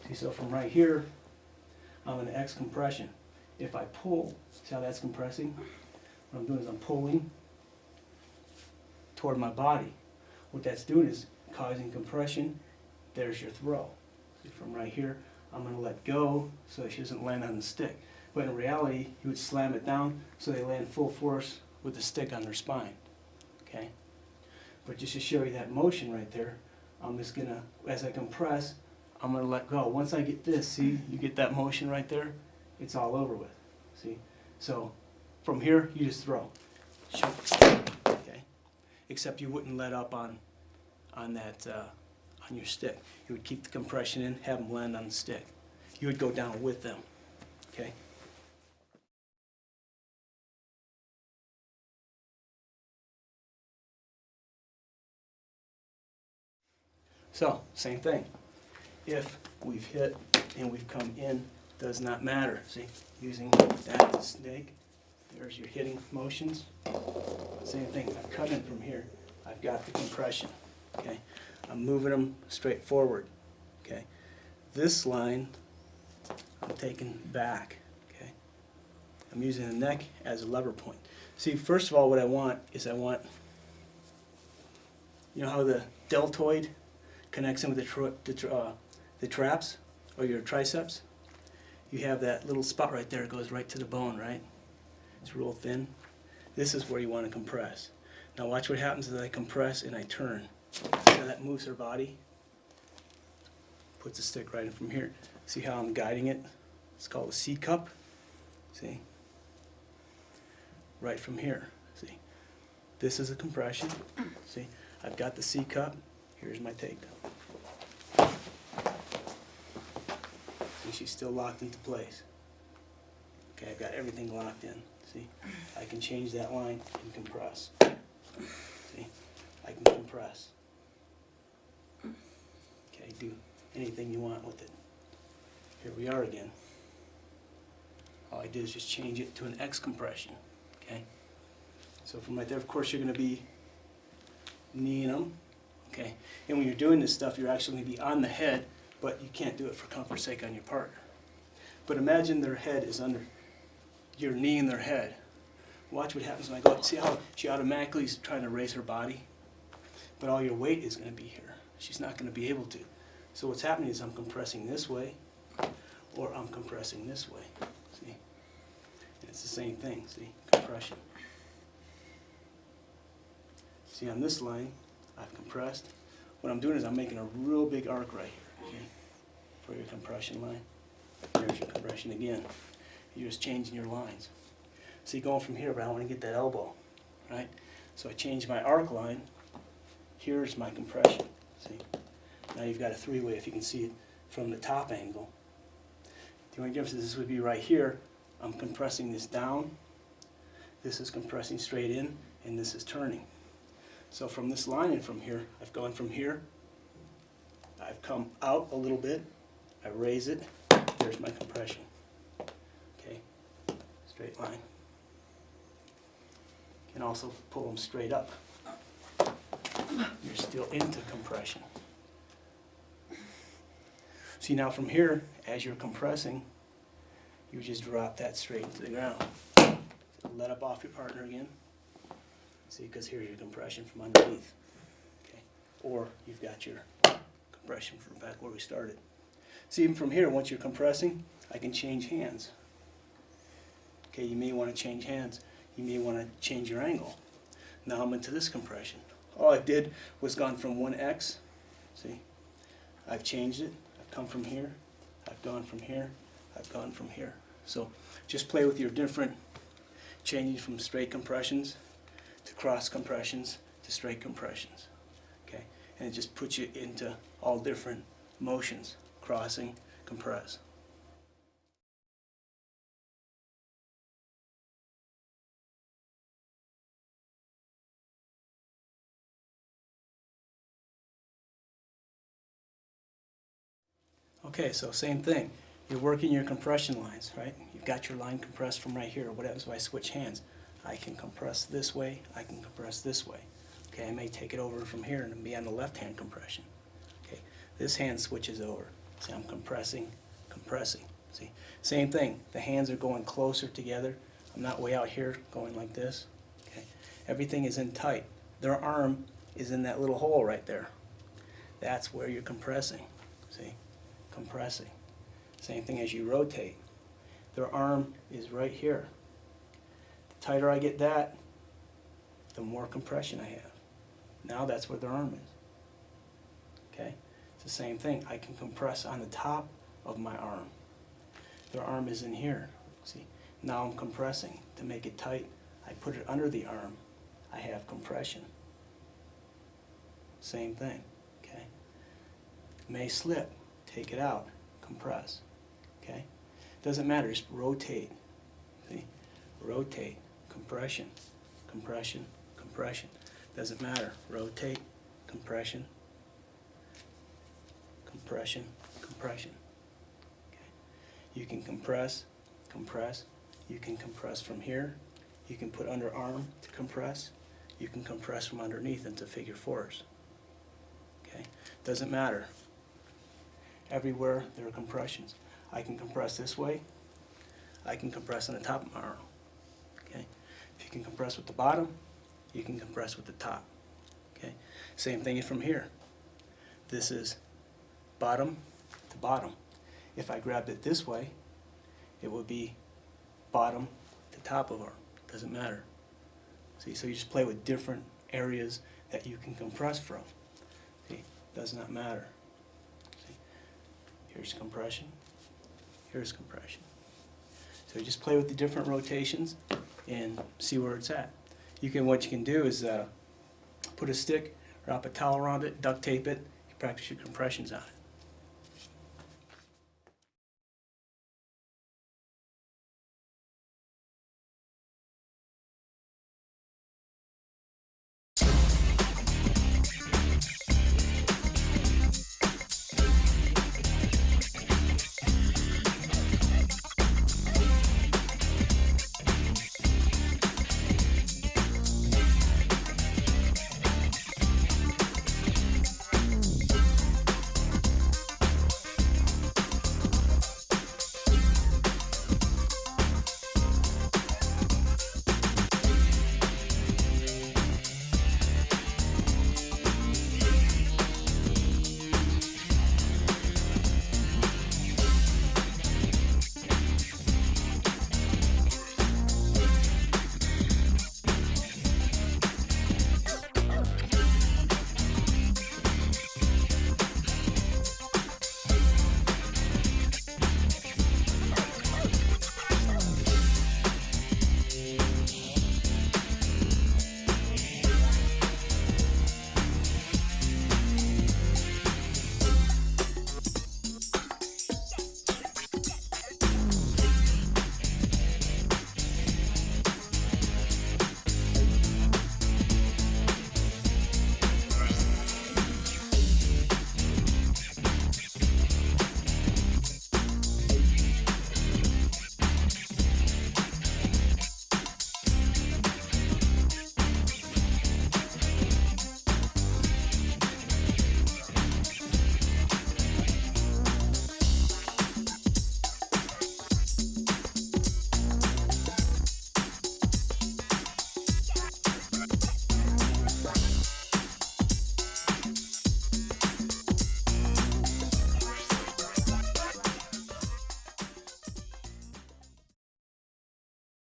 See, so from right here, I'm in X compression. If I pull, see how that's compressing? What I'm doing is I'm pulling toward my body. What that's doing is causing compression. There's your throw. See, from right here, I'm going to let go so she doesn't land on the stick. But in reality, you would slam it down so they land full force with the stick on their spine. Okay? But just to show you that motion right there, I'm just going to, as I compress, I'm going to let go. Once I get this, see, you get that motion right there, it's all over with. See? So from here, you just throw. Okay? Except you wouldn't let up on that, on your stick. You would keep the compression in, have them land on the stick. You would go down with them. Okay? So, same thing. If we've hit and we've come in, does not matter. See, using that snake, there's your hitting motions. Same thing, I've cut in from here. I've got the compression, okay? I'm moving them straight forward, okay? This line, I'm taking back, okay? I'm using the neck as a lever point. See, first of all, what I want is you know how the deltoid connects in with the traps or your triceps? You have that little spot right there. It goes right to the bone, right? It's real thin. This is where you want to compress. Now watch what happens as I compress and I turn. Now that moves her body. Puts the stick right in from here. See how I'm guiding it? It's called a C cup. See? Right from here. See? This is a compression. See? I've got the C cup. Here's my takedown. she's still locked into place. Okay, I've got everything locked in. See, I can change that line and compress. See, I can compress. Okay, do anything you want with it. Here we are again. All I did is just change it to an X compression. Okay, so from right there, of course, you're going to be kneeing them. Okay, and when you're doing this stuff, you're actually going to be on the head, but you can't do it for comfort's sake on your partner. But imagine their head is under. You're kneeing their head. Watch what happens when I go. See how she automatically is trying to raise her body? But all your weight is going to be here. She's not going to be able to. So what's happening is I'm compressing this way, or I'm compressing this way. See? And it's the same thing. See? Compression. See, on this line, I've compressed. What I'm doing is I'm making a real big arc right here. Okay? For your compression line. There's your compression again. You're just changing your lines. See, going from here, but I want to get that elbow, right? So I change my arc line. Here's my compression. See? Now you've got a three-way if you can see it from the top angle. The only difference is this would be right here. I'm compressing this down. This is compressing straight in, and this is turning. So from this line and from here, I've gone from here. I've come out a little bit. I raise it. There's my compression. Okay, straight line. You can also pull them straight up. You're still into compression. See, now from here, as you're compressing, you just drop that straight into the ground. So let up off your partner again. See, because here's your compression from underneath. Okay, or you've got your compression from back where we started. See, even from here, once you're compressing, I can change hands. Okay, you may want to change hands. You may want to change your angle. Now I'm into this compression. All I did was gone from 1X. See, I've changed it. I've come from here. I've gone from here. I've gone from here. So just play with your different changing from straight compressions to cross compressions to straight compressions. Okay, and it just puts you into all different motions. Crossing, compress. Okay, so same thing. You're working your compression lines, right? You've got your line compressed from right here. What happens if I switch hands? I can compress this way, I can compress this way. Okay, I may take it over from here and be on the left hand compression. Okay, this hand switches over. See, I'm compressing, compressing. See, same thing. The hands are going closer together. I'm not way out here going like this. Okay, everything is in tight. Their arm is in that little hole right there. That's where you're compressing. See, compressing. Same thing as you rotate. Their arm is right here. The tighter I get that, the more compression I have. Now that's where their arm is. Okay? It's the same thing. I can compress on the top of my arm. Their arm is in here. See? Now I'm compressing. To make it tight, I put it under the arm. I have compression. Same thing. Okay? May slip. Take it out. Compress. Okay? Doesn't matter. Just rotate. See? Rotate. Compression. Compression. Compression. Doesn't matter. Rotate. Compression. Compression. Compression. Okay? You can compress. Compress. You can compress from here. You can put underarm to compress. You can compress from underneath into figure fours. Okay? Doesn't matter. Everywhere there are compressions. I can compress this way. I can compress on the top of my arm. Okay? If you can compress with the bottom, you can compress with the top. Okay? Same thing from here. This is bottom to bottom. If I grabbed it this way, it would be bottom to top of arm. Doesn't matter. See, so you just play with different areas that you can compress from. See, does not matter. See, here's compression. Here's compression. So you just play with the different rotations and see where it's at. What you can do is put a stick, wrap a towel around it, duct tape it, you practice your compressions on it.